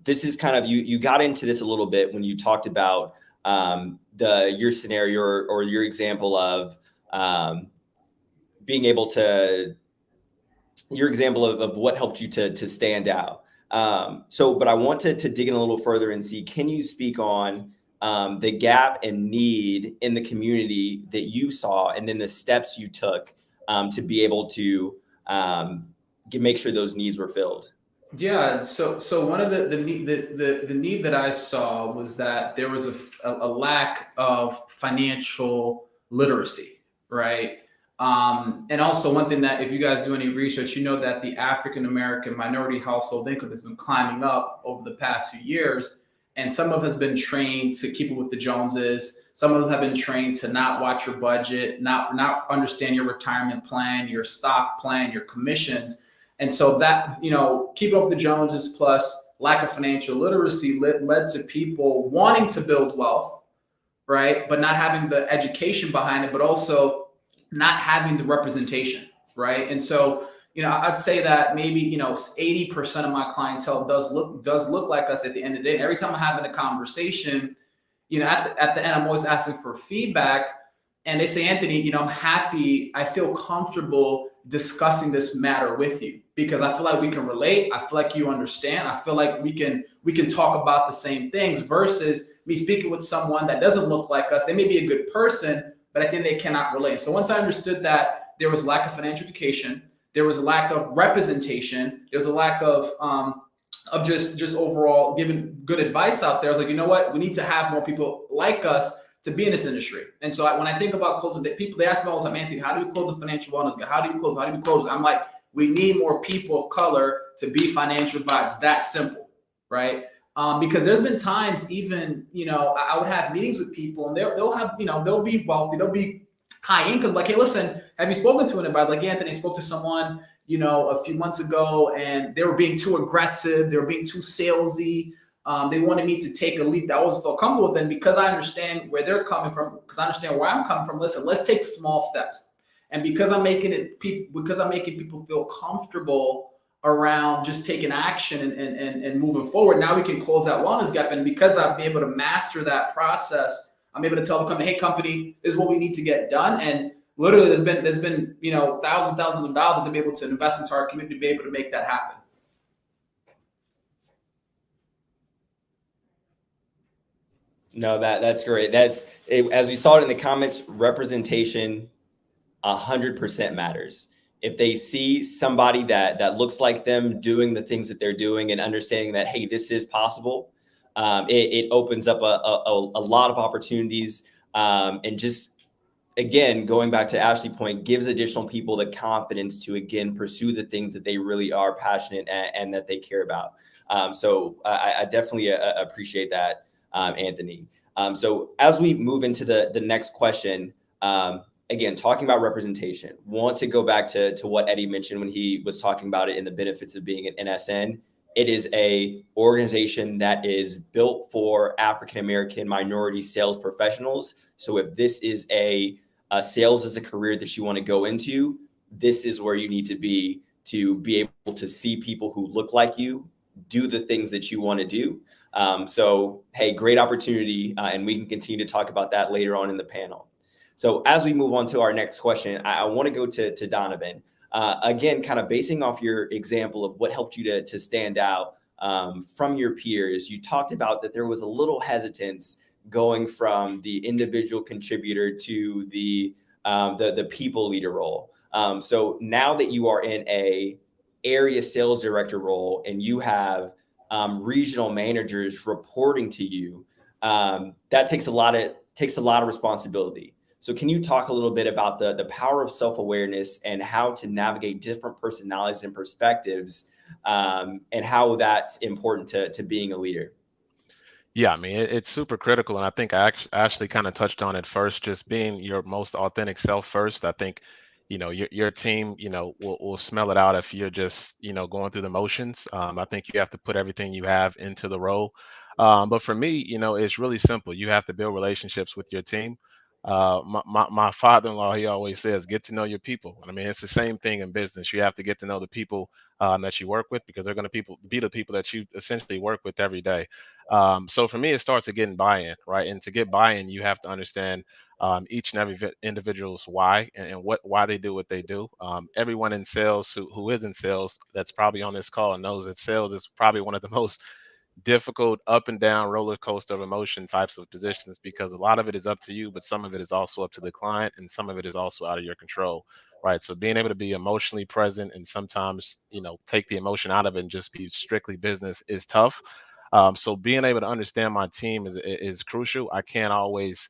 [SPEAKER 1] this is kind of, you got into this a little bit when you talked about your scenario or your example of being able to, your example of what helped you to stand out. But I want to dig in a little further and see, can you speak on the gap and need in the community that you saw, and then the steps you took to be able to make sure those needs were filled?
[SPEAKER 3] Yeah, so one of the need that I saw was that there was a lack of financial literacy, right? And also one thing that, if you guys do any research, you know that the African American minority household income has been climbing up over the past few years, and some of us has been trained to keep it with the Joneses. Some of us have been trained to not watch your budget, not understand your retirement plan, your stock plan, your commissions. And so that, keeping up with the Joneses plus lack of financial literacy led to people wanting to build wealth, right? But not having the education behind it, but also not having the representation, right? And so, I'd say that maybe, 80% of my clientele does look like us at the end of the day. And every time I'm having a conversation, at the end, I'm always asking for feedback. And they say, Anthony, I'm happy. I feel comfortable discussing this matter with you because I feel like we can relate. I feel like you understand. I feel like we can talk about the same things versus me speaking with someone that doesn't look like us. They may be a good person, but I think they cannot relate. So once I understood that there was lack of financial education, there was a lack of representation, there was a lack of just overall giving good advice out there, I was like, you know what? We need to have more people like us to be in this industry. And so when I think about closing, people, they ask me all the time, Anthony, how do we close the financial wellness gap? How do we close it? I'm like, we need more people of color to be financial advisors. That simple, right? Because there's been times even, I would have meetings with people and they'll have, they'll be wealthy, they'll be high income. Like, hey, listen, have you spoken to an advisor? Like, yeah, Anthony, I spoke to someone, a few months ago, and they were being too aggressive. They were being too salesy. They wanted me to take a leap that I wasn't felt comfortable with. And because I understand where they're coming from, because I understand where I'm coming from, listen, let's take small steps. And because I'm making people feel comfortable around just taking action and moving forward, now we can close that wellness gap. And because I've been able to master that process, I'm able to tell the company, hey, company, this is what we need to get done. And literally there's been thousands of dollars to be able to invest into our community to be able to make that happen.
[SPEAKER 1] No, that's great. As we saw it in the comments, representation 100% matters. If they see somebody that looks like them doing the things that they're doing and understanding that, hey, this is possible, it opens up a lot of opportunities. And just, again, going back to Ashley's point, gives additional people the confidence to, again, pursue the things that they really are passionate and that they care about. So I definitely appreciate that, Anthony. So as we move into the next question, again, talking about representation, want to go back to what Eddie mentioned when he was talking about it in the benefits of being an NSN. It is a organization that is built for African-American minority sales professionals. So if this is a sales as a career that you want to go into, this is where you need to be able to see people who look like you, do the things that you want to do. So, hey, great opportunity. And we can continue to talk about that later on in the panel. So as we move on to our next question, I want to go to Donovan. Again, kind of basing off your example of what helped you to stand out from your peers, you talked about that there was a little hesitance going from the individual contributor to the people leader role. So now that you are in a area sales director role and you have regional managers reporting to you, that takes a lot of responsibility. So can you talk a little bit about the power of self-awareness and how to navigate different personalities and perspectives, and how that's important to being a leader?
[SPEAKER 5] Yeah, I mean, it's super critical. And I think I actually kind of touched on it first, just being your most authentic self first. I think, your team, will smell it out if you're just, going through the motions. I think you have to put everything you have into the role. But for me, it's really simple. You have to build relationships with your team. My father-in-law, he always says, get to know your people. I mean, it's the same thing in business. You have to get to know the people that you work with, because they're going to be the people that you essentially work with every day. So for me, it starts with getting buy-in, right? And to get buy-in, you have to understand each and every individual's why, and why they do what they do. Everyone in sales who is in sales that's probably on this call knows that sales is probably one of the most difficult up and down roller coaster of emotion types of positions, because a lot of it is up to you, but some of it is also up to the client, and some of it is also out of your control, right? So being able to be emotionally present and sometimes, take the emotion out of it and just be strictly business is tough. So being able to understand my team is crucial. I can't always,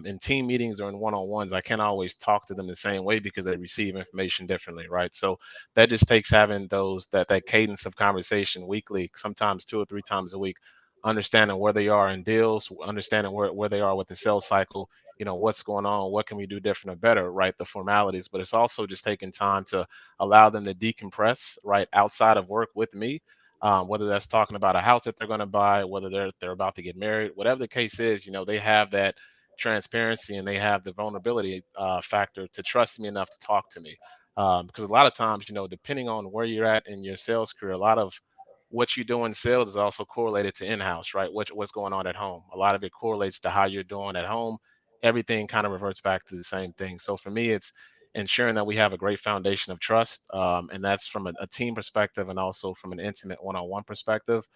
[SPEAKER 5] in team meetings or in one-on-ones, I can't always talk to them the same way because they receive information differently, right? So that just takes having that cadence of conversation weekly, sometimes 2 or 3 times a week, understanding where they are in deals, understanding where they are with the sales cycle, what's going on, what can we do different or better, right? The formalities. But it's also just taking time to allow them to decompress, right, outside of work with me. Whether that's talking about a house that they're going to buy, whether they're about to get married, whatever the case is, they have that transparency and they have the vulnerability factor to trust me enough to talk to me. Because a lot of times, depending on where you're at in your sales career, a lot of what you do in sales is also correlated to in-house, right? What's going on at home. A lot of it correlates to how you're doing at home. Everything kind of reverts back to the same thing. So for me, it's ensuring that we have a great foundation of trust, and that's from a team perspective and also from an intimate one-on-one perspective.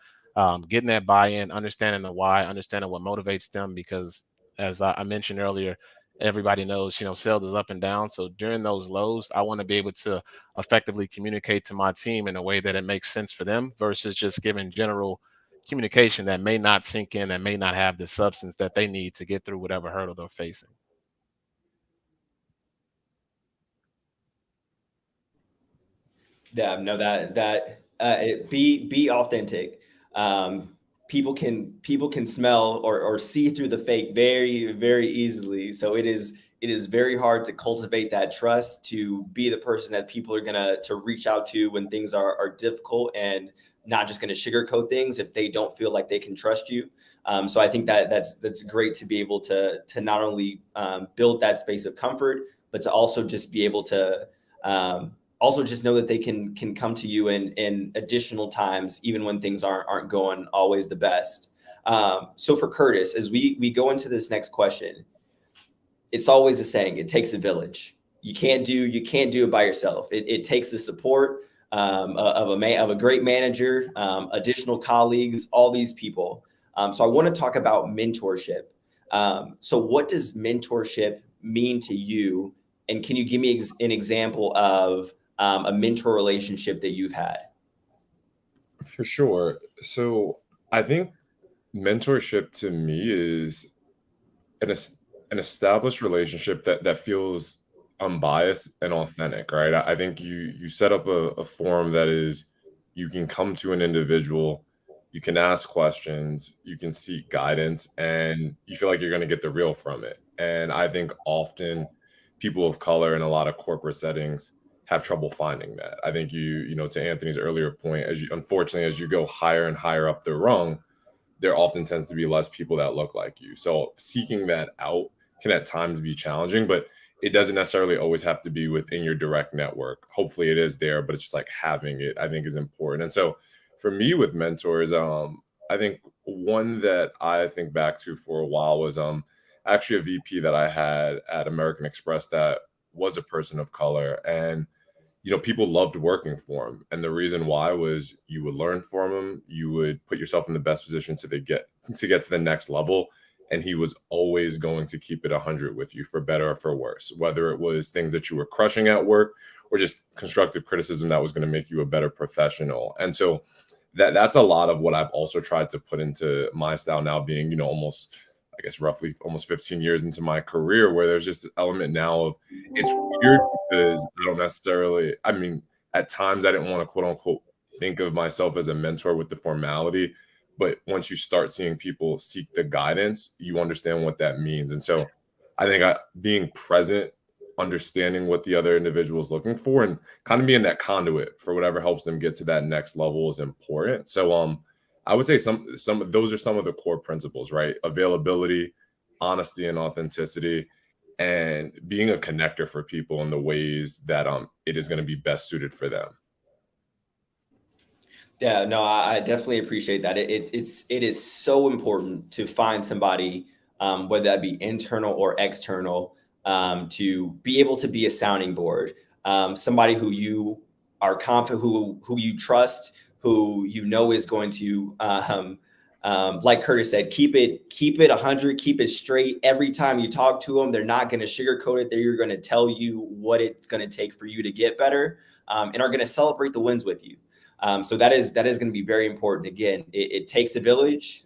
[SPEAKER 5] Getting that buy-in, understanding the why, understanding what motivates them, because as I mentioned earlier, everybody knows, sales is up and down. So during those lows, I want to be able to effectively communicate to my team in a way that it makes sense for them, versus just giving general communication that may not sink in, that may not have the substance that they need to get through whatever hurdle they're facing.
[SPEAKER 1] Yeah, no, be authentic. People can smell or see through the fake very, very easily. So it is very hard to cultivate that trust, to be the person that people are gonna to reach out to when things are difficult, and not just gonna sugarcoat things if they don't feel like they can trust you. So I think that's great to be able to not only build that space of comfort, but to also just be able to also just know that they can come to you in additional times, even when things aren't going always the best. So for Curtis, as we go into this next question, it's always a saying: it takes a village. You can't do it by yourself. It takes the support of a great manager, additional colleagues, all these people. So I want to talk about mentorship. So what does mentorship mean to you? And can you give me an example of a mentor relationship that you've had?
[SPEAKER 6] For sure. So I think mentorship to me is an established relationship that feels unbiased and authentic, right? I think you set up a forum that is, you can come to an individual, you can ask questions, you can seek guidance, and you feel like you're going to get the real from it. And I think often people of color in a lot of corporate settings have trouble finding that. I think to Anthony's earlier point, unfortunately, as you go higher and higher up the rung, there often tends to be less people that look like you. So seeking that out can at times be challenging, but it doesn't necessarily always have to be within your direct network. Hopefully it is there, but it's just like having it, I think, is important. And so for me with mentors, I think one that I think back to for a while was actually a VP that I had at American Express that was a person of color. And people loved working for him. And the reason why was you would learn from him, you would put yourself in the best position to get to the next level. And he was always going to keep it 100 with you, for better or for worse, whether it was things that you were crushing at work or just constructive criticism that was going to make you a better professional. And so that's a lot of what I've also tried to put into my style now, being, almost, I guess, roughly almost 15 years into my career, where there's just this element now of, it's weird because I don't necessarily, I mean, at times I didn't want to quote unquote think of myself as a mentor with the formality. But once you start seeing people seek the guidance, you understand what that means. And so I think being present, understanding what the other individual is looking for, and kind of being that conduit for whatever helps them get to that next level is important. So I would say some of those are some of the core principles, right? Availability, honesty, and authenticity, and being a connector for people in the ways that it is going to be best suited for them.
[SPEAKER 1] Yeah, no, I definitely appreciate that. It is so important to find somebody, whether that be internal or external, to be able to be a sounding board, somebody who you are confident, who you trust, who is going to, like Curtis said, keep it 100, keep it straight. Every time you talk to them, they're not going to sugarcoat it. They're going to tell you what it's going to take for you to get better, and are going to celebrate the wins with you. So that is going to be very important. Again, it takes a village.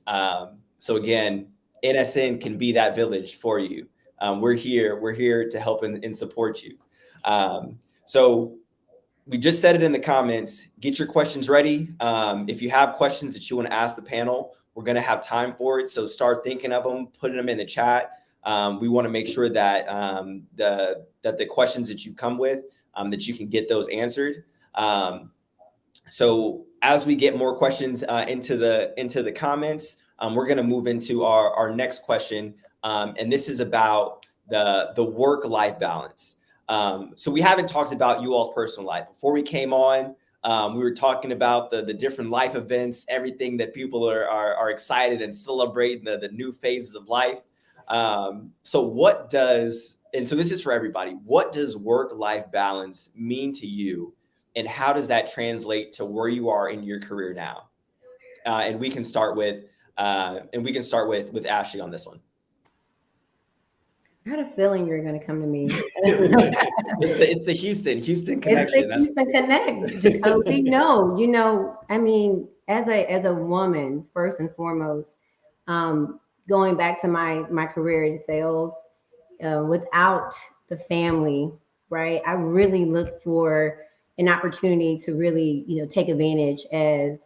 [SPEAKER 1] So again, NSN can be that village for you. We're here to help and support you. So we just said it in the comments. Get your questions ready. If you have questions that you want to ask the panel, we're going to have time for it. So start thinking of them, putting them in the chat. We want to make sure that the questions that you come with, that you can get those answered. So as we get more questions into the comments, we're going to move into our next question, and this is about the work-life balance. So we haven't talked about you all's personal life. Before we came on, we were talking about the different life events, everything that people are excited and celebrating, the new phases of life. So this is for everybody. What does work-life balance mean to you? And how does that translate to where you are in your career now? And we can start with Ashley on this one.
[SPEAKER 4] I had a feeling you were going to come to me.
[SPEAKER 1] It's the Houston connection.
[SPEAKER 4] It's the Houston connect, Jacoby. No, I mean, as a woman, first and foremost, going back to my career in sales, without the family, right? I really look for an opportunity to really, take advantage as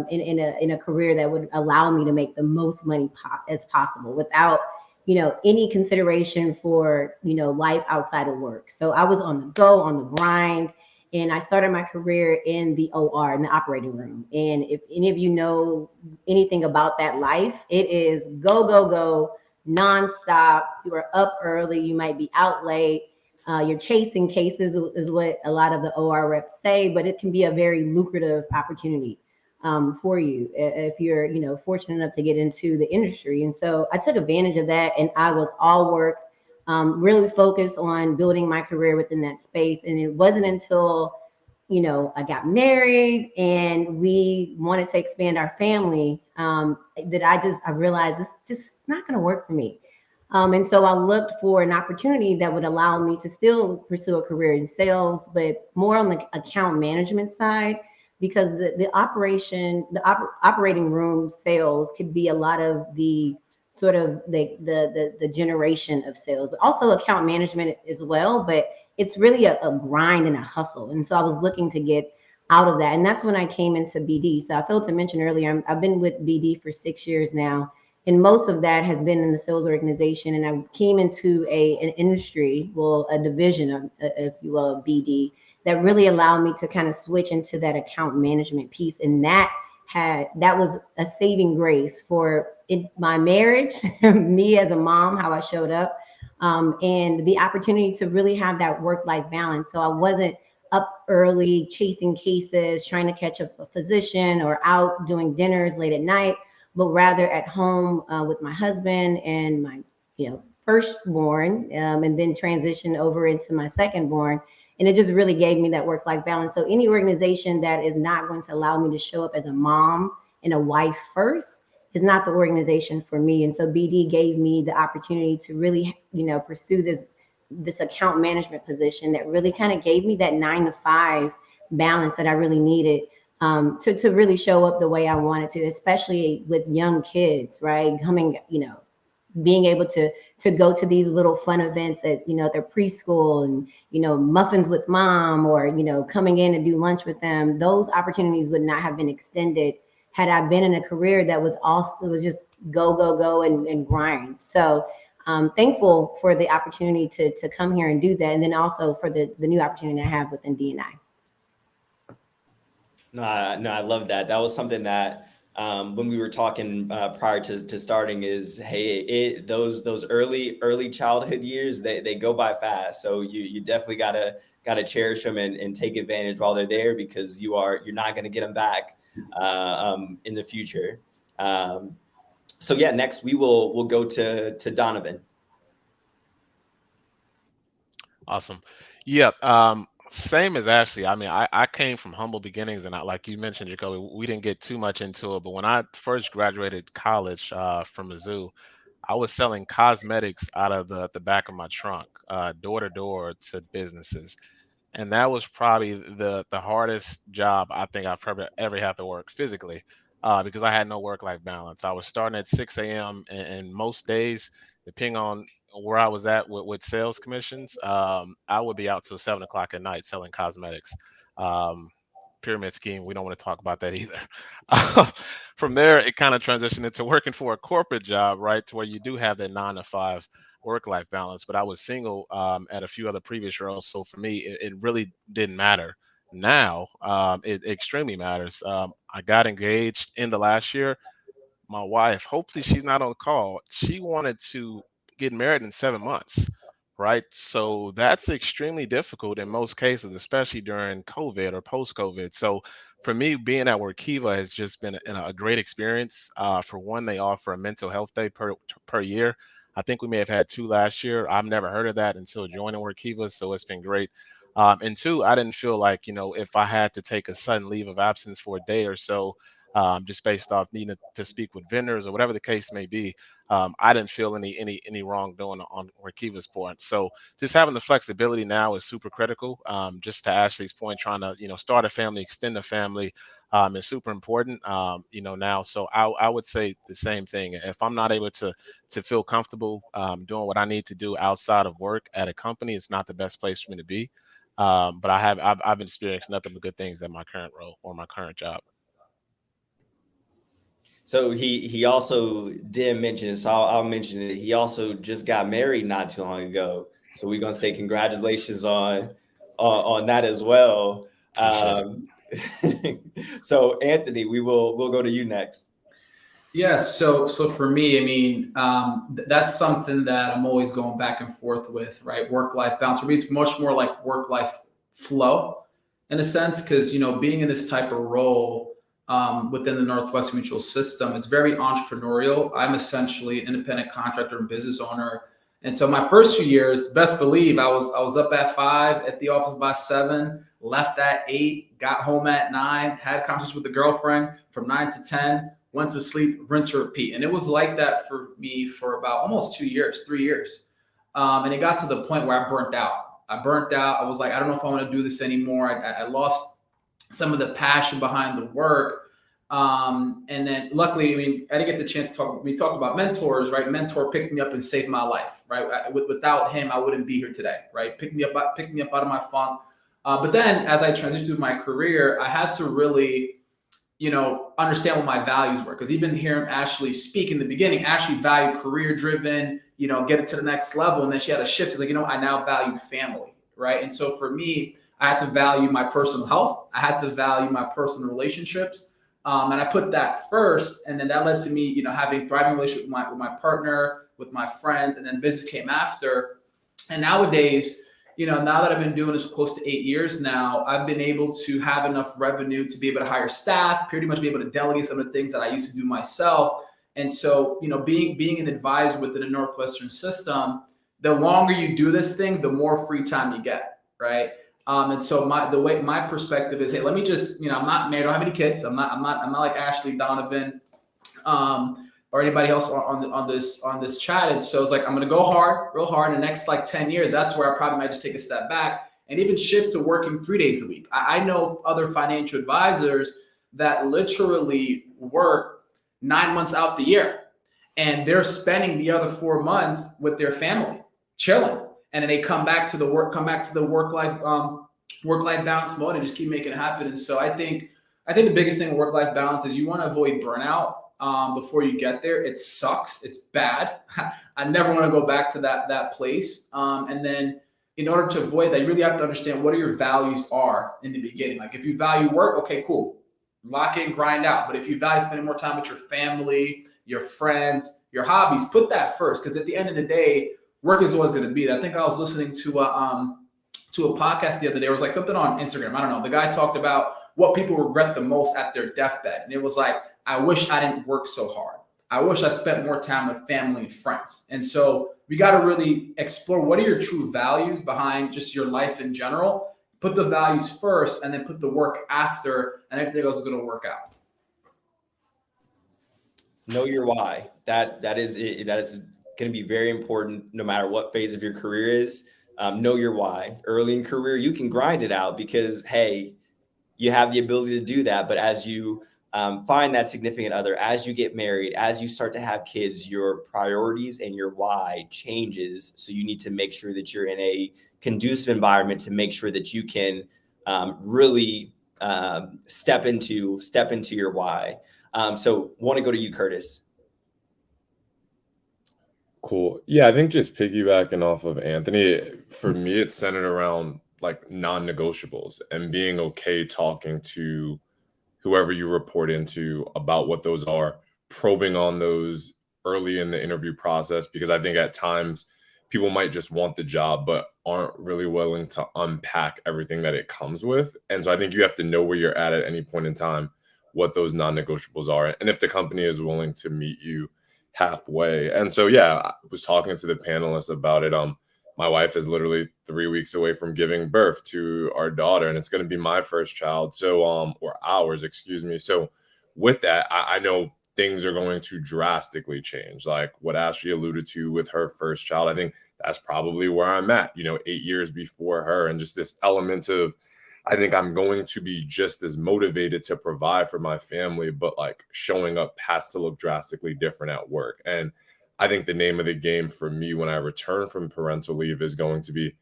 [SPEAKER 4] in a career that would allow me to make the most money as possible without, any consideration for, life outside of work. So I was on the go, on the grind, and I started my career in the OR, in the operating room. And if any of you know anything about that life, it is go, nonstop. You are up early, you might be out late. You're chasing cases is what a lot of the OR reps say, but it can be a very lucrative opportunity for you if you're, fortunate enough to get into the industry. And so I took advantage of that, and I was all work, really focused on building my career within that space. And it wasn't until, I got married and we wanted to expand our family that I realized this just not going to work for me. And so I looked for an opportunity that would allow me to still pursue a career in sales, but more on the account management side, because the operating room sales could be a lot of the sort of the generation of sales, but also account management as well. But it's really a grind and a hustle. And so I was looking to get out of that. And that's when I came into BD. So I failed to mention earlier, I've been with BD for 6 years now. And most of that has been in the sales organization. And I came into an industry, a division of, if you will, of BD, that really allowed me to kind of switch into that account management piece. And that was a saving grace for my marriage, me as a mom, how I showed up, and the opportunity to really have that work-life balance. So I wasn't up early chasing cases, trying to catch up a physician, or out doing dinners late at night, but rather at home with my husband and my, firstborn, and then transition over into my secondborn. And it just really gave me that work-life balance. So any organization that is not going to allow me to show up as a mom and a wife first is not the organization for me. And so BD gave me the opportunity to really, pursue this account management position that really kind of gave me that 9 to 5 balance that I really needed to really show up the way I wanted to, especially with young kids, right? Being able to go to these little fun events at their preschool and muffins with mom, or coming in and do lunch with them. Those opportunities would not have been extended had I been in a career that was just go and grind. So thankful for the opportunity to come here and do that, and then also for the new opportunity I have within D&I.
[SPEAKER 1] No, I love that. That was something that when we were talking prior to starting is, hey, those early childhood years, they go by fast. So you definitely gotta cherish them and take advantage while they're there, because you're not gonna get them back in the future. So yeah, next we'll go to Donovan.
[SPEAKER 5] Awesome. Yeah. Same as Ashley. I mean, I came from humble beginnings, and like you mentioned, Jacoby, we didn't get too much into it. But when I first graduated college from Mizzou, I was selling cosmetics out of the back of my trunk, door to door to businesses. And that was probably the hardest job I think I've ever had to work physically, because I had no work-life balance. I was starting at 6 a.m. and most days, depending on where I was at with sales commissions, I would be out till 7 o'clock at night selling cosmetics. Um, Pyramid scheme, we don't want to talk about that either. From there, it kind of transitioned into working for a corporate job, right, to where you do have that 9 to 5 work-life balance. But I was single at a few other previous roles, so for me, it really didn't matter. Now, it extremely matters. I got engaged in the last year. My wife, hopefully she's not on the call, she wanted to get married in 7 months, right? So that's extremely difficult in most cases, especially during COVID or post-COVID. So for me, being at Workiva has just been a great experience. For one, they offer a mental health day per year. I think we may have had 2 last year. I've never heard of that until joining Workiva, so it's been great. And two, I didn't feel like, if I had to take a sudden leave of absence for a day or so, just based off needing to speak with vendors or whatever the case may be, I didn't feel any wrongdoing on Workiva's part. So just having the flexibility now is super critical. Just to Ashley's point, trying to start a family, extend a family, is super important. Now, so I would say the same thing. If I'm not able to feel comfortable doing what I need to do outside of work at a company, it's not the best place for me to be. But I've experienced nothing but good things at my current role or my current job.
[SPEAKER 1] So he also did mention it, so I'll mention it. He also just got married not too long ago. So we're gonna say congratulations on that as well. So Anthony, we'll go to you next.
[SPEAKER 3] Yes. So for me, I mean, that's something that I'm always going back and forth with, right? Work-life balance. For me, it's much more like work-life flow in a sense, because, being in this type of role within the Northwestern Mutual system, it's very entrepreneurial. I'm essentially an independent contractor and business owner. And so my first few years, best believe I was up at 5, at the office by 7, left at 8, got home at 9, had a conversation with the girlfriend from 9 to 10, went to sleep, rinse, repeat. And it was like that for me for about almost 2 years, 3 years. And it got to the point where I burnt out. I was like, I don't know if I want to do this anymore. I lost some of the passion behind the work. And then luckily, I mean, I didn't get the chance to talk. We talked about mentors, right? Mentor picked me up and saved my life, right? Without him, I wouldn't be here today, right? Picked me up out of my funk. But then as I transitioned through my career, I had to really, understand what my values were. Because even hearing Ashley speak in the beginning, Ashley valued career driven, get it to the next level. And then she had a shift. She's like, I now value family, right? And so for me, I had to value my personal health. I had to value my personal relationships. And I put that first. And then that led to me, having thriving relationship with my partner, with my friends, and then business came after. And nowadays, now that I've been doing this for close to 8 years now, I've been able to have enough revenue to be able to hire staff, pretty much be able to delegate some of the things that I used to do myself. And so, being an advisor within the Northwestern system, the longer you do this thing, the more free time you get, right? And so my perspective is, hey, let me just, I'm not married, I don't have any kids. I'm not like Ashley, Donovan, or anybody else on this chat. And so it's like, I'm going to go hard, real hard in the next like 10 years. That's where I probably might just take a step back and even shift to working 3 days a week. I know other financial advisors that literally work 9 months out the year, and they're spending the other 4 months with their family, chilling. And then they come back to the work-life balance mode and just keep making it happen. And so I think the biggest thing with work-life balance is you want to avoid burnout before you get there. It sucks. It's bad. I never want to go back to that place. And then in order to avoid that, you really have to understand what your values are in the beginning. Like if you value work, okay, cool. Lock in, grind out. But if you value spending more time with your family, your friends, your hobbies, put that first. Because at the end of the day, work is always going to be there. I think I was listening to a podcast the other day. It was like something on Instagram. I don't know. The guy talked about what people regret the most at their deathbed. And it was like, I wish I didn't work so hard. I wish I spent more time with family and friends. And so we got to really explore what are your true values behind just your life in general. Put the values first and then put the work after, and everything else is going to work out.
[SPEAKER 1] Know your why. That is going to be very important no matter what phase of your career is. Know your why. Early in career, you can grind it out because, hey, you have the ability to do that. But as you find that significant other, as you get married, as you start to have kids, your priorities and your why changes. So you need to make sure that you're in a conducive environment to make sure that you can really step into your why. So want to go to you, Curtis.
[SPEAKER 6] Cool. Yeah, I think just piggybacking off of Anthony, for me, it's centered around like non-negotiables and being okay talking to whoever you report into about what those are, probing on those early in the interview process, because I think at times people might just want the job, but aren't really willing to unpack everything that it comes with. And so I think you have to know where you're at any point in time, what those non-negotiables are, and if the company is willing to meet you halfway. And so, yeah, I was talking to the panelists about it. My wife is literally 3 weeks away from giving birth to our daughter, and it's going to be my first child. So, or ours, excuse me. So with that, I know things are going to drastically change. Like what Ashley alluded to with her first child, I think that's probably where I'm at, 8 years before her. And just this element of, I think I'm going to be just as motivated to provide for my family, but like showing up has to look drastically different at work. And I think the name of the game for me when I return from parental leave is going to be,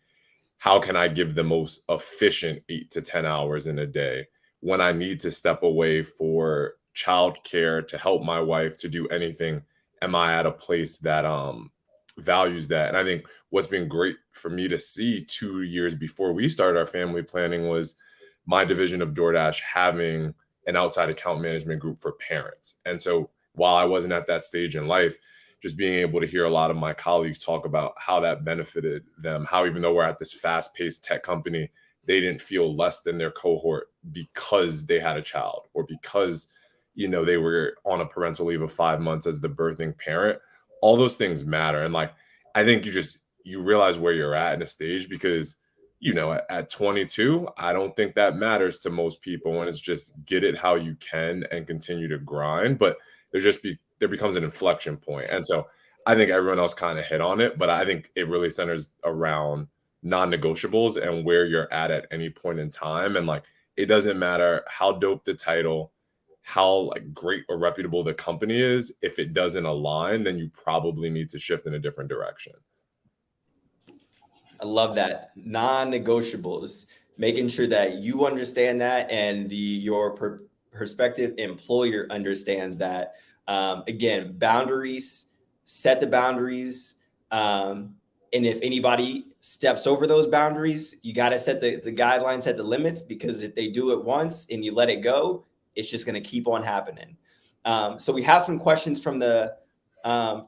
[SPEAKER 6] how can I give the most efficient 8 to 10 hours in a day when I need to step away for childcare, to help my wife, to do anything? Am I at a place that values that? And I think what's been great for me to see 2 years before we started our family planning was my division of DoorDash having an outside account management group for parents. And so while I wasn't at that stage in life, just being able to hear a lot of my colleagues talk about how that benefited them, how even though we're at this fast-paced tech company, they didn't feel less than their cohort because they had a child, or because, they were on a parental leave of 5 months as the birthing parent. All those things matter. And like, I think you realize where you're at in a stage, because, at 22, I don't think that matters to most people. And it's just get it how you can and continue to grind. But there becomes an inflection point. And so I think everyone else kind of hit on it, but I think it really centers around non-negotiables and where you're at any point in time. And like, it doesn't matter how dope the title, how like great or reputable the company is. If it doesn't align, then you probably need to shift in a different direction.
[SPEAKER 1] I love that. Non-negotiables, making sure that you understand that and your prospective employer understands that. Again, boundaries, set the boundaries. And if anybody steps over those boundaries, you got to set the guidelines, set the limits, because if they do it once and you let it go, it's just going to keep on happening. So we have some questions from our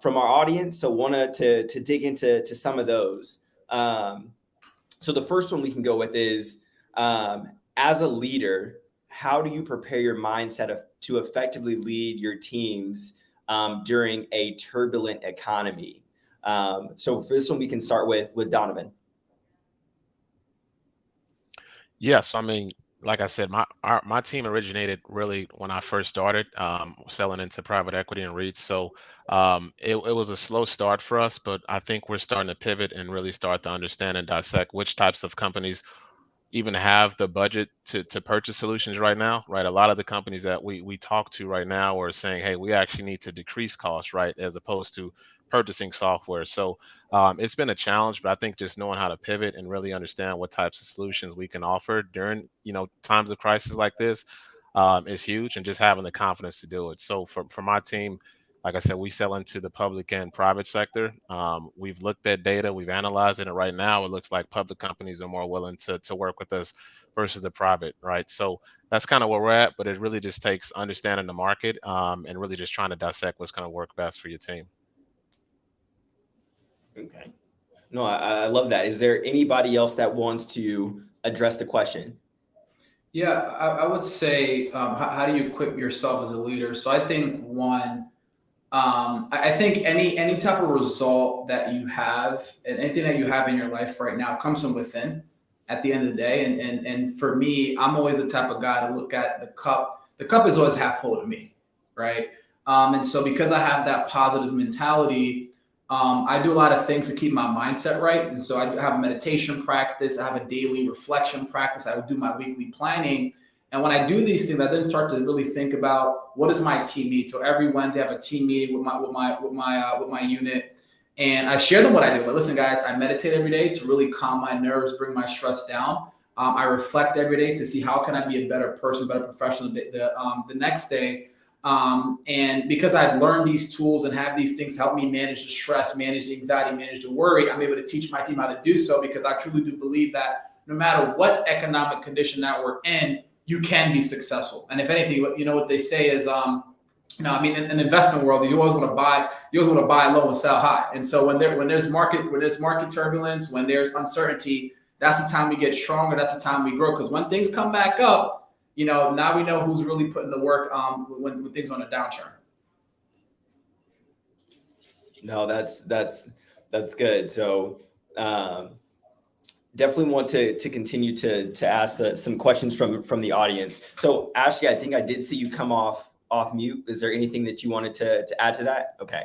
[SPEAKER 1] audience. So wanted to dig into some of those. So the first one we can go with is, as a leader, how do you prepare your mindset to effectively lead your teams during a turbulent economy? So for this one, we can start with Donovan.
[SPEAKER 5] Yes, I mean, like I said, my team originated really when I first started selling into private equity and REITs. So it was a slow start for us, but I think we're starting to pivot and really start to understand and dissect which types of companies even have the budget to purchase solutions right now, right? A lot of the companies that we talk to right now are saying, hey, we actually need to decrease costs, right, as opposed to purchasing software. So it's been a challenge, but I think just knowing how to pivot and really understand what types of solutions we can offer during times of crisis like this is huge, and just having the confidence to do it. So for my team, like I said, we sell into the public and private sector. We've looked at data, we've analyzed it, and right now it looks like public companies are more willing to work with us versus the private, right? So that's kind of where we're at, but it really just takes understanding the market and really just trying to dissect what's going to work best for your team.
[SPEAKER 1] Okay. No, I love that. Is there anybody else that wants to address the question?
[SPEAKER 3] Yeah, I would say, how do you equip yourself as a leader? So I think one, I think any type of result that you have and anything that you have in your life right now comes from within at the end of the day. And for me, I'm always the type of guy to look at the cup. The cup is always half full to me, right? And so because I have that positive mentality, I do a lot of things to keep my mindset right. And so I have a meditation practice. I have a daily reflection practice. I would do my weekly planning. And when I do these things, I then start to really think about what does my team need. So every Wednesday, I have a team meeting with my unit, and I share them what I do. But listen, guys, I meditate every day to really calm my nerves, bring my stress down. I reflect every day to see how can I be a better person, better professional the next day. And because I've learned these tools and have these things help me manage the stress, manage the anxiety, manage the worry, I'm able to teach my team how to do so, because I truly do believe that no matter what economic condition that we're in, you can be successful. And if anything, what they say is, I mean, in the investment world, you always want to buy low and sell high. And so when there's market turbulence, when there's uncertainty, that's the time we get stronger. That's the time we grow. Because when things come back up, now we know who's really putting the work when things are on a downturn.
[SPEAKER 1] No, that's good. So definitely want to continue to ask some questions from the audience. So Ashley, I think I did see you come off mute. Is there anything that you wanted to add to that? Okay.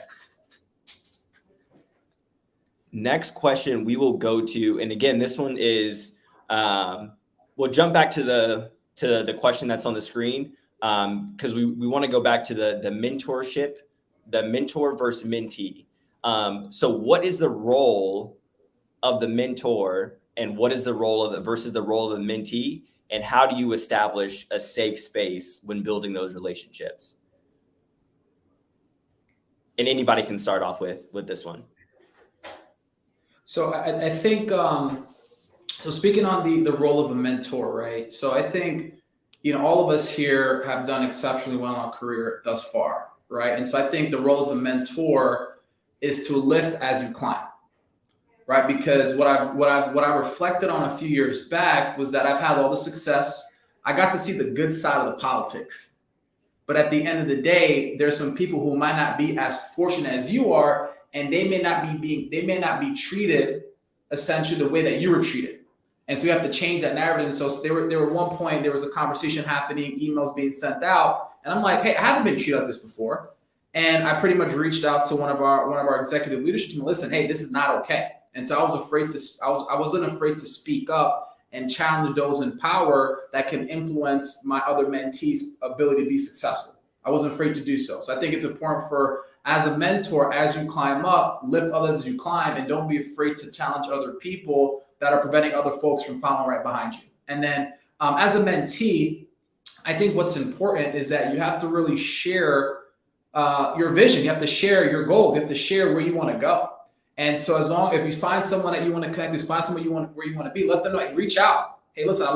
[SPEAKER 1] Next question we will go to, and again, this one is we'll jump back to the question that's on the screen, because we want to go back to the mentorship, the mentor versus mentee. So what is the role of the mentor, and what is the role of versus the role of the mentee, and how do you establish a safe space when building those relationships? And anybody can start off with this one.
[SPEAKER 3] So I think, so speaking on the role of a mentor, right? So I think, all of us here have done exceptionally well in our career thus far, right? And so I think the role as a mentor is to lift as you climb, right? Because what I reflected on a few years back was that I've had all the success. I got to see the good side of the politics. But at the end of the day, there's some people who might not be as fortunate as you are, and they may not be treated essentially the way that you were treated. And so we have to change that narrative. And so there were one point, there was a conversation happening, emails being sent out, and I'm like, hey, I haven't been treated like this before. And I pretty much reached out to one of our executive leadership team. Listen, hey, this is not okay. And so I wasn't afraid to speak up and challenge those in power that can influence my other mentees' ability to be successful. I wasn't afraid to do so. So I think it's important for, as a mentor, as you climb up, lift others as you climb, and don't be afraid to challenge other people that are preventing other folks from following right behind you. And then as a mentee, I think what's important is that you have to really share your vision. You have to share your goals. You have to share where you want to go. And so if you find someone that you want to connect with, find someone where you want to be, let them know, reach out. Hey, listen,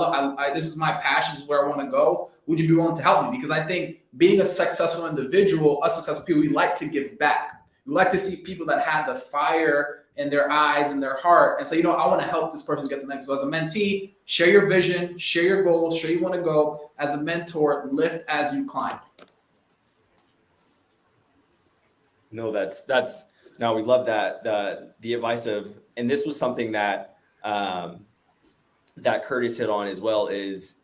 [SPEAKER 3] this is my passion, this is where I want to go. Would you be willing to help me? Because I think being a successful individual, us successful people, we like to give back. We like to see people that have the fire in their eyes and their heart and say, I want to help this person get to the next. So as a mentee, share your vision, share your goals, share you want to go. As a mentor, lift as you climb.
[SPEAKER 1] No, no, we love that. The advice of, and this was something that that Curtis hit on as well is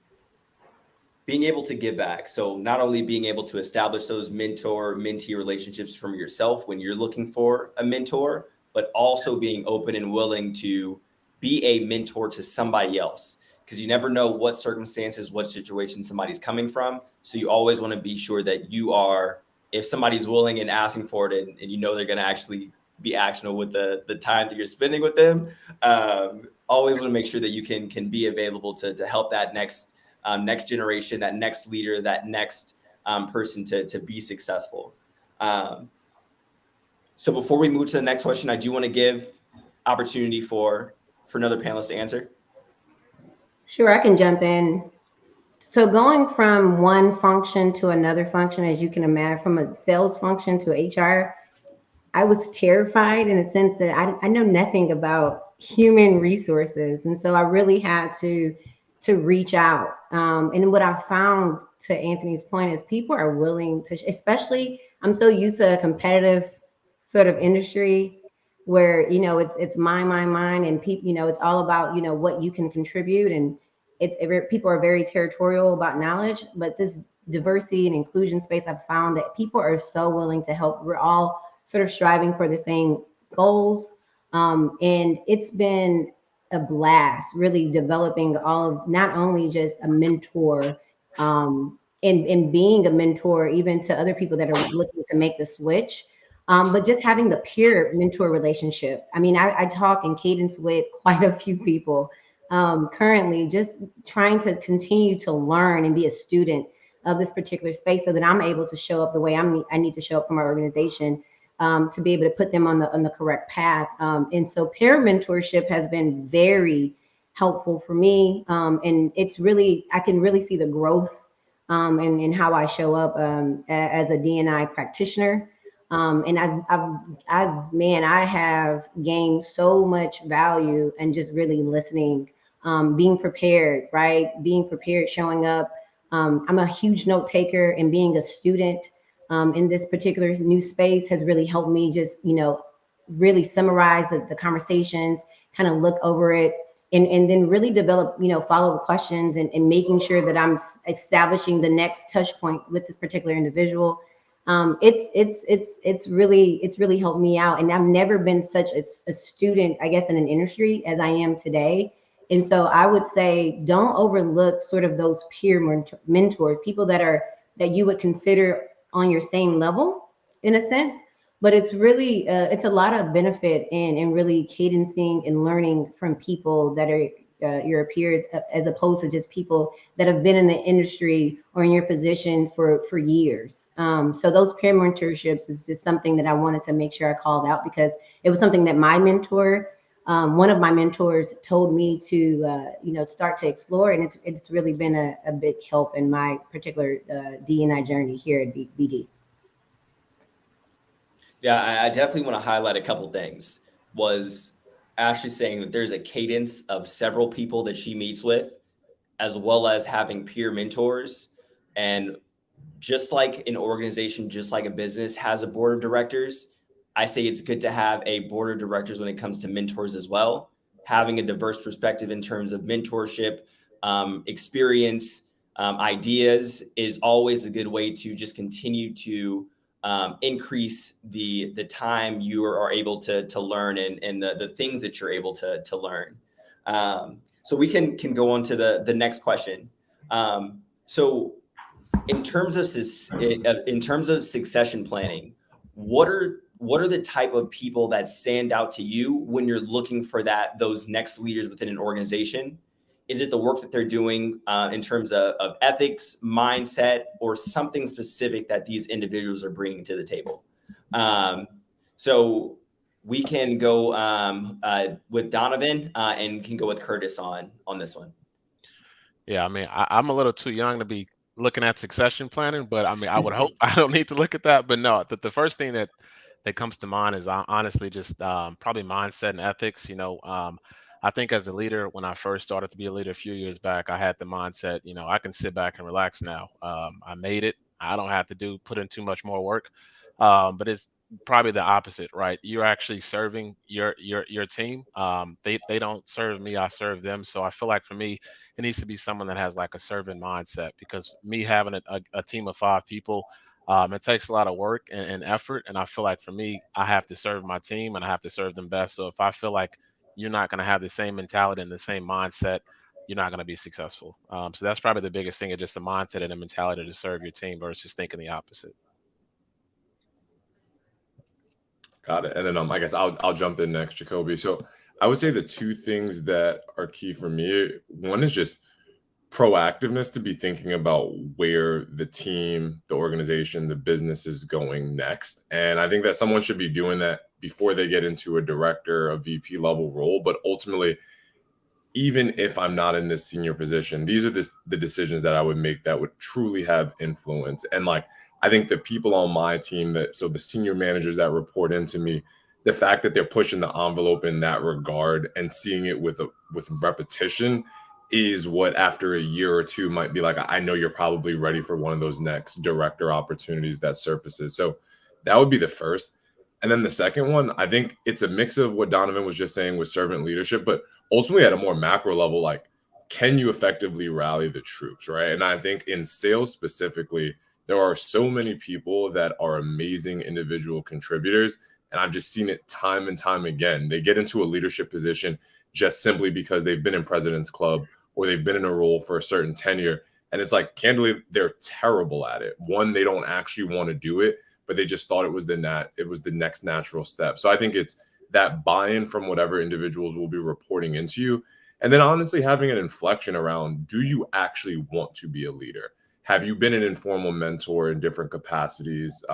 [SPEAKER 1] being able to give back. So not only being able to establish those mentor-mentee relationships from yourself when you're looking for a mentor, but also being open and willing to be a mentor to somebody else, because you never know what circumstances, what situation somebody's coming from. So you always want to be sure that you are, if somebody's willing and asking for it, and you know they're going to actually be actionable with the time that you're spending with them, always want to make sure that you can be available to help that next generation, that next leader, that next person to be successful. So before we move to the next question, I do want to give opportunity for another panelist to answer.
[SPEAKER 4] Sure, I can jump in. So going from one function to another function, as you can imagine, from a sales function to HR, I was terrified in a sense that I know nothing about human resources. And so I really had to reach out. And what I found, to Anthony's point, is people are willing to, especially, I'm so used to a competitive sort of industry where, it's mine, and people, it's all about, what you can contribute. And people are very territorial about knowledge, but this diversity and inclusion space, I've found that people are so willing to help. We're all sort of striving for the same goals. And it's been a blast really developing all of, not only just a mentor, and being a mentor even to other people that are looking to make the switch, but just having the peer mentor relationship. I mean, I talk in cadence with quite a few people currently, just trying to continue to learn and be a student of this particular space so that I'm able to show up the way I need to show up for my organization, to be able to put them on the correct path. And so peer mentorship has been very helpful for me. And it's really, I can really see the growth in how I show up as a D&I practitioner. And I have gained so much value and just really listening, being prepared, right? Being prepared, showing up. I'm a huge note taker, and being a student in this particular new space has really helped me just, really summarize the conversations, kind of look over it, and then really develop, follow-up questions, and making sure that I'm establishing the next touch point with this particular individual. It's really helped me out. And I've never been such a student, I guess, in an industry as I am today. And so I would say, don't overlook sort of those peer mentors, people that you would consider on your same level in a sense. But it's really, it's a lot of benefit in really cadencing and learning from people that are your peers, as opposed to just people that have been in the industry or in your position for years. So those peer mentorships is just something that I wanted to make sure I called out, because it was something that my mentor, one of my mentors, told me to start to explore, and it's really been a big help in my particular D&I journey here at BD.
[SPEAKER 1] Yeah, I definitely want to highlight a couple things. Was Ashley saying that there's a cadence of several people that she meets with, as well as having peer mentors. And just like an organization, just like a business has a board of directors, I say it's good to have a board of directors when it comes to mentors as well. Having a diverse perspective in terms of mentorship, experience, ideas is always a good way to just continue to increase the time you are able to learn, and the things that you're able to learn. So we can go on to the next question. So in terms of succession planning, what are the type of people that stand out to you when you're looking for those next leaders within an organization? Is it the work that they're doing in terms of ethics, mindset, or something specific that these individuals are bringing to the table? So we can go with Donovan and can go with Curtis on this one.
[SPEAKER 5] Yeah, I mean, I'm a little too young to be looking at succession planning, but I mean, I would hope I don't need to look at that. But no, the first thing that comes to mind is honestly just probably mindset and ethics. I think as a leader, when I first started to be a leader a few years back, I had the mindset, I can sit back and relax now. I made it. I don't have to put in too much more work. But it's probably the opposite, right? You're actually serving your team. They don't serve me, I serve them. So I feel like for me, it needs to be someone that has like a serving mindset, because me having a team of 5 people, it takes a lot of work and effort. And I feel like for me, I have to serve my team and I have to serve them best. So if I feel like you're not going to have the same mentality and the same mindset, you're not going to be successful. So that's probably the biggest thing, is just the mindset and the mentality to serve your team versus thinking the opposite.
[SPEAKER 6] Got it. And then I guess I'll jump in next, Jacoby. So I would say the 2 things that are key for me, one is just proactiveness, to be thinking about where the team, the organization, the business is going next. And I think that someone should be doing that before they get into a director, a VP level role. But ultimately, even if I'm not in this senior position, these are the decisions that I would make that would truly have influence. And like, I think the people on my team, so the senior managers that report into me, the fact that they're pushing the envelope in that regard and seeing it with repetition is what, after a year or 2, might be like, I know you're probably ready for one of those next director opportunities that surfaces. So that would be the first. And then the second one, I think it's a mix of what Donovan was just saying with servant leadership, but ultimately at a more macro level, like, can you effectively rally the troops, right? And I think in sales specifically, there are so many people that are amazing individual contributors. And I've just seen it time and time again. They get into a leadership position just simply because they've been in President's Club or they've been in a role for a certain tenure. And it's like, candidly, they're terrible at it. One, they don't actually want to do it, but they just thought it was the next natural step. So I think it's that buy-in from whatever individuals will be reporting into you. And then honestly, having an inflection around, do you actually want to be a leader? Have you been an informal mentor in different capacities?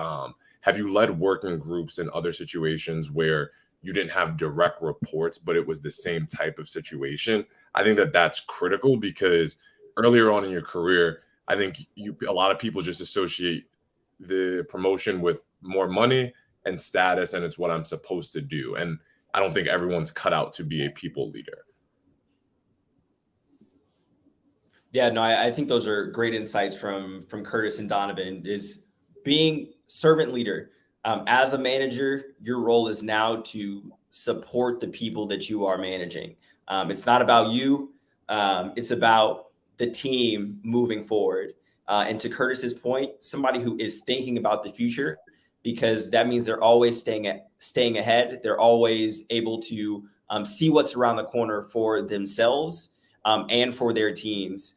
[SPEAKER 6] Have you led working groups in other situations where you didn't have direct reports, but it was the same type of situation? I think that that's critical, because earlier on in your career, I think a lot of people just associate the promotion with more money and status, and it's what I'm supposed to do. And I don't think everyone's cut out to be a people leader.
[SPEAKER 1] Yeah, no, I think those are great insights from Curtis and Donovan. Is being servant leader. As a manager, your role is now to support the people that you are managing. It's not about you. It's about the team moving forward. And to Curtis's point, somebody who is thinking about the future, because that means they're always staying ahead. They're always able to see what's around the corner for themselves and for their teams.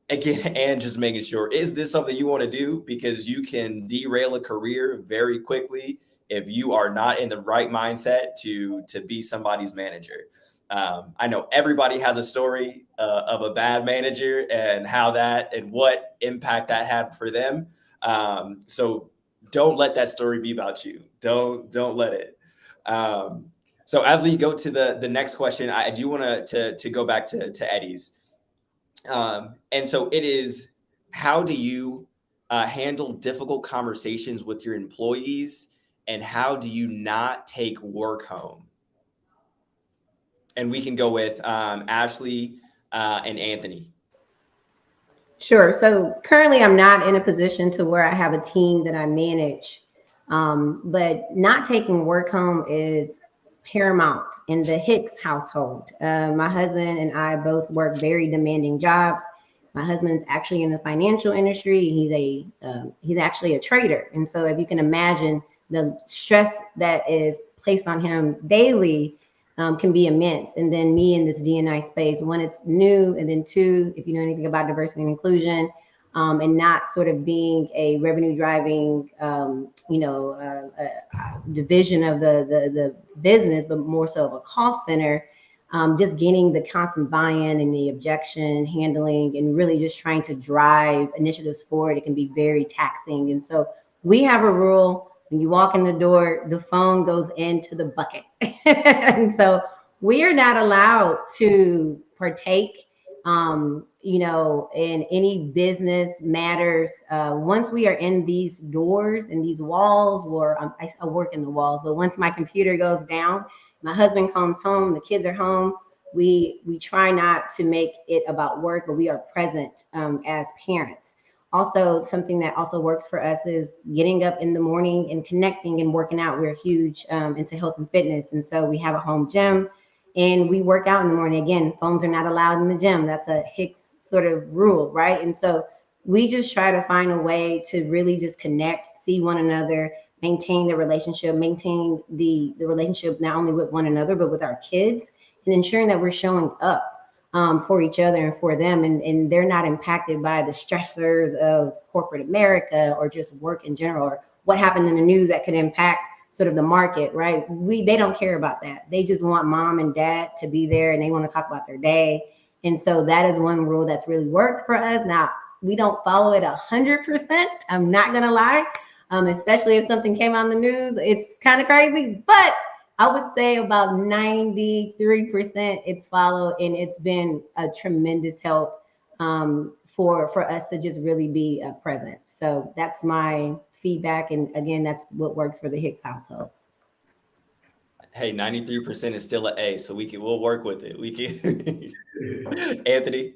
[SPEAKER 1] Again, and just making sure, is this something you want to do? Because you can derail a career very quickly if you are not in the right mindset to be somebody's manager. I know everybody has a story of a bad manager and how that and what impact that had for them. So don't let that story be about you. Don't let it. So as we go to the next question, I do want to go back to Eddie's. And so it is, how do you handle difficult conversations with your employees, and how do you not take work home? And we can go with Ashley and Anthony.
[SPEAKER 4] Sure. So currently I'm not in a position to where I have a team that I manage, but not taking work home is paramount in the Hicks household. My husband and I both work very demanding jobs. My husband's actually in the financial industry. He's actually a trader. And so if you can imagine, the stress that is placed on him daily can be immense. And then me in this D&I space, one, it's new, and then 2, if you know anything about diversity and inclusion, and not sort of being a revenue driving, division of the business, but more so of a cost center, just getting the constant buy-in and the objection handling, and really just trying to drive initiatives forward, it can be very taxing. And so we have a rule: when you walk in the door, the phone goes into the bucket. And so we are not allowed to partake in any business matters. Once we are in these doors and these walls, or I work in the walls, but once my computer goes down, my husband comes home, the kids are home, we try not to make it about work, but we are present as parents. Also, something that also works for us is getting up in the morning and connecting and working out. We're huge into health and fitness. And so we have a home gym and we work out in the morning. Again, phones are not allowed in the gym. That's a Hicks sort of rule, right? And so we just try to find a way to really just connect, see one another, maintain the relationship, maintain the relationship not only with one another, but with our kids, and ensuring that we're showing up for each other and for them, and they're not impacted by the stressors of corporate America or just work in general, or what happened in the news that could impact sort of the market, right? They don't care about that. They just want mom and dad to be there, and they want to talk about their day. And so that is one rule that's really worked for us. Now, we don't follow it 100%. I'm not gonna lie, especially if something came on the news. It's kind of crazy, but I would say about 93% it's followed, and it's been a tremendous help for us to just really be present. So that's my feedback, and again, that's what works for the Hicks household.
[SPEAKER 1] Hey, 93% is still an A, so we'll work with it. We can. Anthony.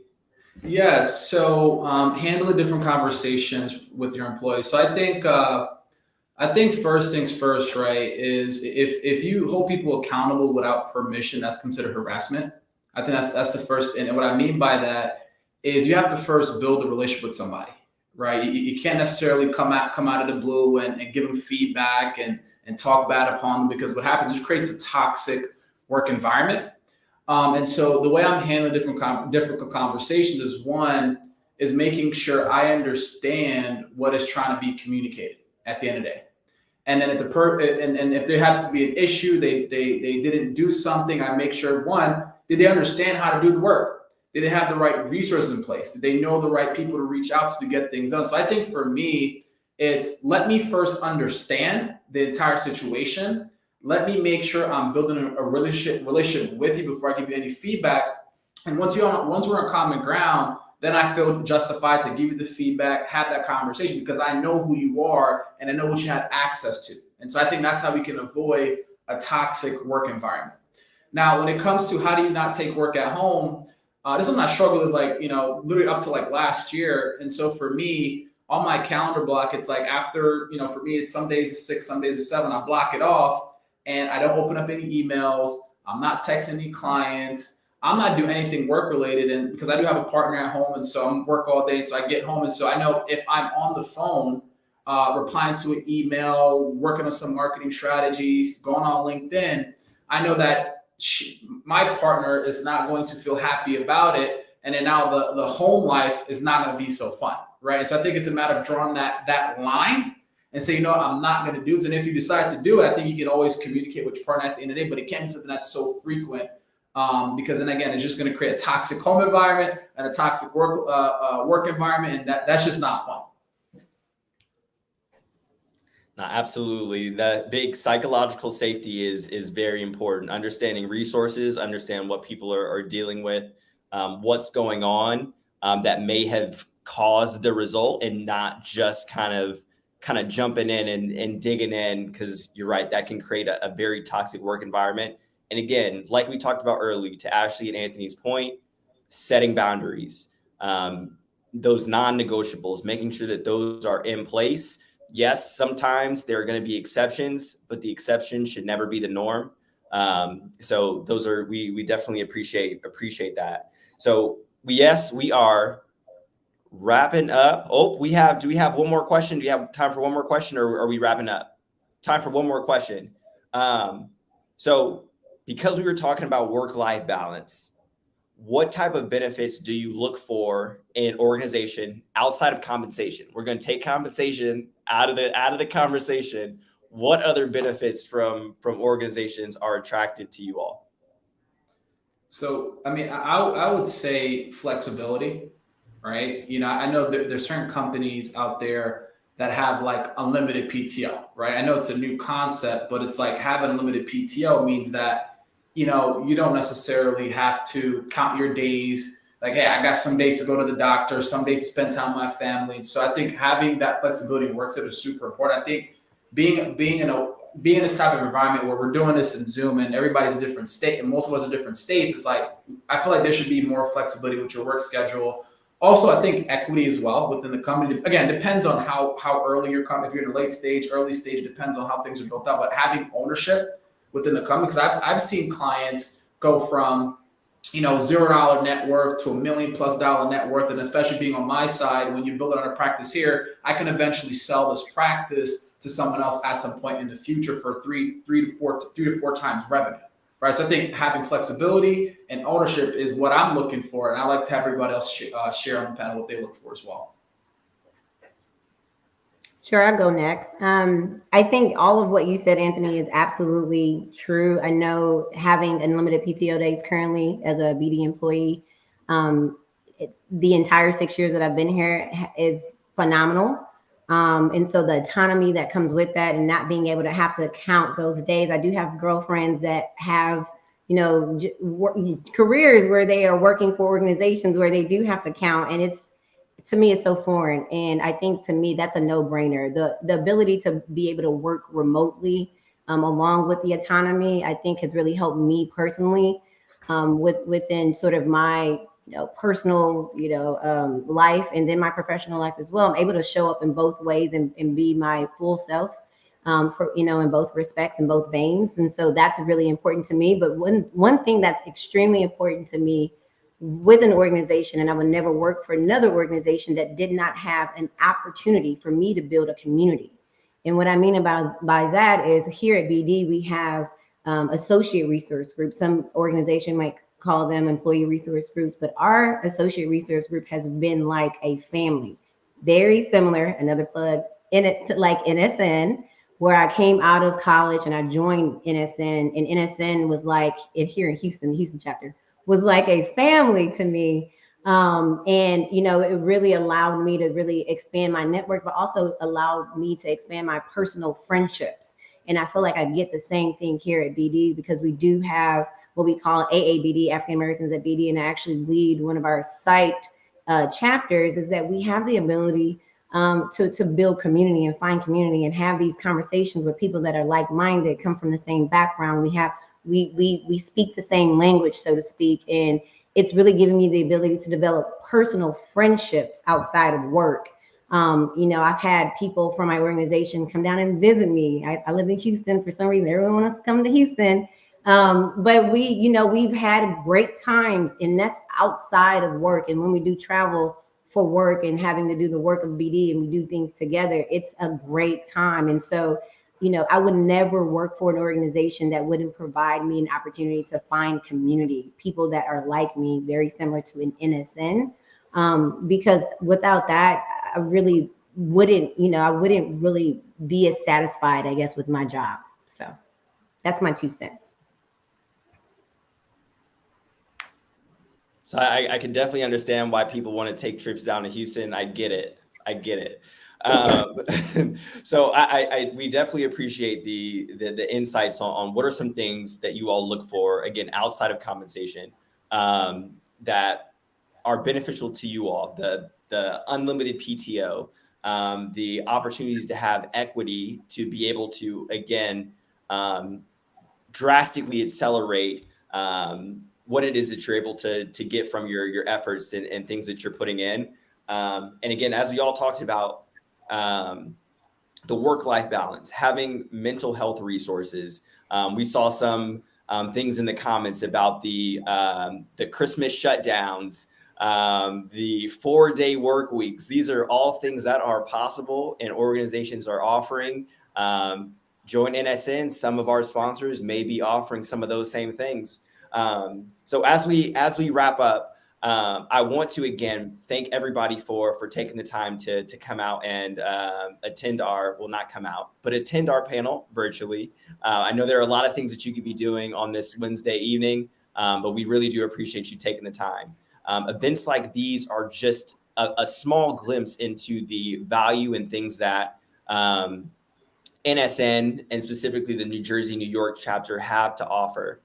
[SPEAKER 3] Yeah, so handling different conversations with your employees. So I think first things first, right, is if you hold people accountable without permission, that's considered harassment. I think that's the first. And what I mean by that is you have to first build a relationship with somebody, right? You can't necessarily come out of the blue and give them feedback and talk bad upon them, because what happens is it creates a toxic work environment. And so the way I'm handling difficult conversations is, one, is making sure I understand what is trying to be communicated at the end of the day. And then if there happens to be an issue, they didn't do something, I make sure, one, did they understand how to do the work? Did they have the right resources in place? Did they know the right people to reach out to get things done? So I think for me, it's let me first understand the entire situation. Let me make sure I'm building a relationship with you before I give you any feedback. And once we're on common ground, then I feel justified to give you the feedback, have that conversation, because I know who you are and I know what you have access to. And so I think that's how we can avoid a toxic work environment. Now, when it comes to how do you not take work at home, this is something I struggled with, literally up to last year. And so for me, on my calendar block, it's after, for me, it's some days it's 6, some days it's 7, I block it off and I don't open up any emails. I'm not texting any clients. I'm not doing anything work related, and because I do have a partner at home, and so I'm work all day. And so I get home, and so I know if I'm on the phone, replying to an email, working on some marketing strategies, going on LinkedIn, I know that my partner is not going to feel happy about it, and then now the home life is not going to be so fun, right? And so I think it's a matter of drawing that line and say, I'm not going to do this. And if you decide to do it, I think you can always communicate with your partner at the end of the day, but it can't be something that's so frequent. Because then again, it's just going to create a toxic home environment and a toxic work environment, and that's just not fun.
[SPEAKER 1] No, absolutely. That big psychological safety is very important. Understanding resources, understand what people are dealing with, what's going on that may have caused the result, and not just kind of jumping in and digging in, because you're right, that can create a very toxic work environment. And again, like we talked about earlier, to Ashley and Anthony's point, setting boundaries, those non-negotiables, making sure that those are in place. Yes, sometimes there are going to be exceptions, but the exception should never be the norm. So those are, we definitely appreciate that. So we are wrapping up. Do we have one more question? Do you have time for one more question, or are we wrapping up? Time for one more question. So because we were talking about work-life balance, what type of benefits do you look for in an organization outside of compensation? We're going to take compensation out of the conversation. What other benefits from organizations are attractive to you all?
[SPEAKER 3] So, I mean, I would say flexibility, right? I know that there's certain companies out there that have unlimited PTO, right? I know it's a new concept, but it's having unlimited PTO means that, you don't necessarily have to count your days. Hey, I got some days to go to the doctor, some days to spend time with my family. And so I think having that flexibility in work is super important. I think being in this type of environment where we're doing this in Zoom and everybody's a different state and most of us are different states, it's I feel like there should be more flexibility with your work schedule. Also, I think equity as well within the company. Again, depends on how early you're coming. If you're in a late stage, early stage, depends on how things are built out. But having ownership within the company, because I've seen clients go from $0 net worth to $1 million+ net worth, and especially being on my side, when you build it on a practice here, I can eventually sell this practice to someone else at some point in the future for three to four times revenue. Right. So I think having flexibility and ownership is what I'm looking for. And I like to have everybody else share on the panel what they look for as well.
[SPEAKER 4] Sure, I'll go next. I think all of what you said, Anthony, is absolutely true. I know having unlimited PTO days currently as a BD employee, the entire 6 years that I've been here is phenomenal. And so the autonomy that comes with that and not being able to have to count those days. I do have girlfriends that have, careers where they are working for organizations where they do have to count. And to me, it's so foreign. And I think to me, that's a no-brainer. The ability to be able to work remotely along with the autonomy, I think has really helped me personally within sort of my personal, life, and then my professional life as well. I'm able to show up in both ways and be my full self in both respects, in both veins. And so that's really important to me. But one thing that's extremely important to me with an organization, and I would never work for another organization that did not have an opportunity for me to build a community. And what I mean by that is here at BD, we have associate resource groups. Some organization might call them employee resource groups, but our associate resource group has been like a family, very similar, another plug in it, to like NSN, where I came out of college and I joined NSN, and NSN was like here in Houston, the Houston chapter was like a family to me. And, it really allowed me to really expand my network, but also allowed me to expand my personal friendships. And I feel like I get the same thing here at BD because we do have what we call AABD, African Americans at BD, and I actually lead one of our site chapters, is that we have the ability to build community and find community and have these conversations with people that are like-minded, come from the same background. We speak the same language, so to speak, and it's really giving me the ability to develop personal friendships outside of work. I've had people from my organization come down and visit me. I live in Houston. For some reason, everyone wants to come to Houston. But we've had great times, and that's outside of work. And when we do travel for work and having to do the work of BD and we do things together, it's a great time. And so, I would never work for an organization that wouldn't provide me an opportunity to find community, people that are like me, very similar to an NSN. Because without that, I really wouldn't, I wouldn't really be as satisfied, I guess, with my job. So that's my 2 cents.
[SPEAKER 1] So I can definitely understand why people want to take trips down to Houston. I get it. So we definitely appreciate the insights on what are some things that you all look for, again, outside of compensation, that are beneficial to you all. The unlimited PTO, the opportunities to have equity to be able to, again, drastically accelerate what it is that you're able to get from your efforts and things that you're putting in. And again, as we all talked about, the work-life balance, having mental health resources. We saw some things in the comments about the Christmas shutdowns, the 4-day work weeks. These are all things that are possible and organizations are offering. Join NSN. Some of our sponsors may be offering some of those same things. So as we wrap up, I want to again thank everybody for taking the time to come out and attend attend our panel virtually. I know there are a lot of things that you could be doing on this Wednesday evening, but we really do appreciate you taking the time. Events like these are just a small glimpse into the value and things that NSN and specifically the New Jersey, New York chapter have to offer.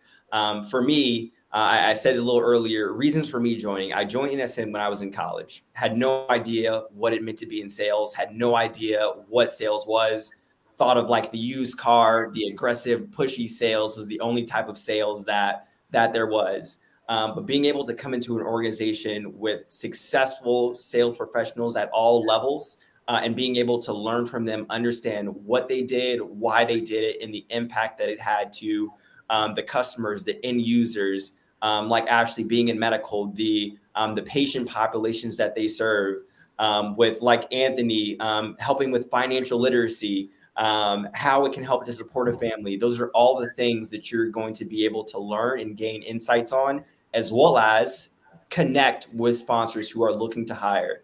[SPEAKER 1] For me, I said it a little earlier, reasons for me joining. I joined NSN when I was in college, had no idea what it meant to be in sales, had no idea what sales was, thought of like the used car, the aggressive, pushy sales was the only type of sales that there was. But being able to come into an organization with successful sales professionals at all levels, and being able to learn from them, understand what they did, why they did it, and the impact that it had to the customers, the end users, like Ashley being in medical, the patient populations that they serve, with like Anthony helping with financial literacy, how it can help to support a family. Those are all the things that you're going to be able to learn and gain insights on, as well as connect with sponsors who are looking to hire.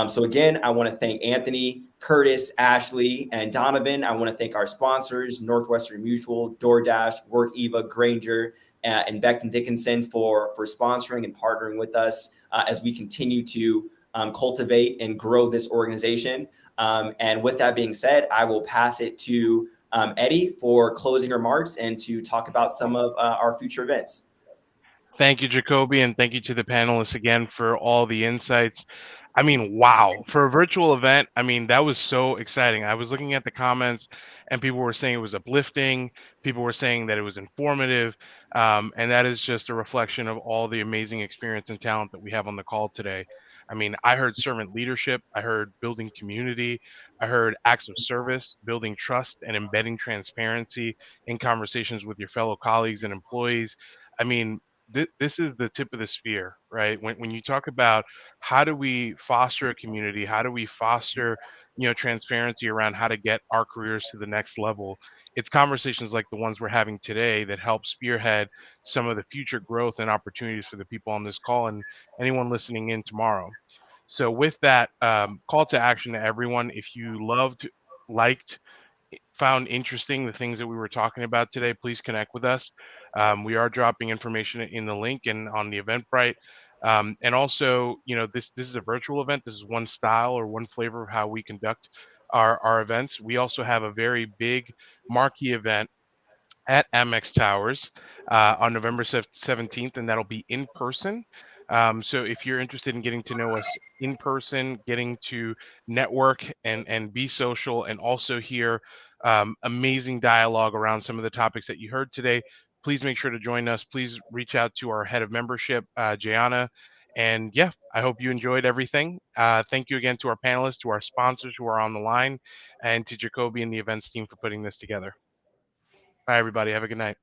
[SPEAKER 1] So again, I want to thank Anthony, Curtis, Ashley, and Donovan. I want to thank our sponsors, Northwestern Mutual, DoorDash, Workiva, Granger, and Becton Dickinson for sponsoring and partnering with us as we continue to cultivate and grow this organization. And with that being said, I will pass it to Eddie for closing remarks and to talk about some of our future events.
[SPEAKER 2] Thank you, Jacoby, and thank you to the panelists again for all the insights. I mean, wow, for a virtual event, I mean, that was so exciting. I was looking at the comments and people were saying it was uplifting. People were saying that it was informative. And that is just a reflection of all the amazing experience and talent that we have on the call today. I mean, I heard servant leadership, I heard building community, I heard acts of service, building trust and embedding transparency in conversations with your fellow colleagues and employees. I mean, this is the tip of the spear, right? When you talk about how do we foster a community, how do we foster, transparency around how to get our careers to the next level, it's conversations like the ones we're having today that help spearhead some of the future growth and opportunities for the people on this call and anyone listening in tomorrow. So with that, call to action to everyone: if you loved, liked, found interesting the things that we were talking about today, please connect with us. We are dropping information in the link and on the Eventbrite. And also, this is a virtual event. This is one style or one flavor of how we conduct our events. We also have a very big marquee event at Amex Towers on November 17th, and that'll be in person. So if you're interested in getting to know us in person, getting to network and be social, and also hear amazing dialogue around some of the topics that you heard today, please make sure to join us. Please reach out to our head of membership, Jayana. And yeah, I hope you enjoyed everything. Thank you again to our panelists, to our sponsors who are on the line, and to Jacoby and the events team for putting this together. Bye, everybody. Have a good night.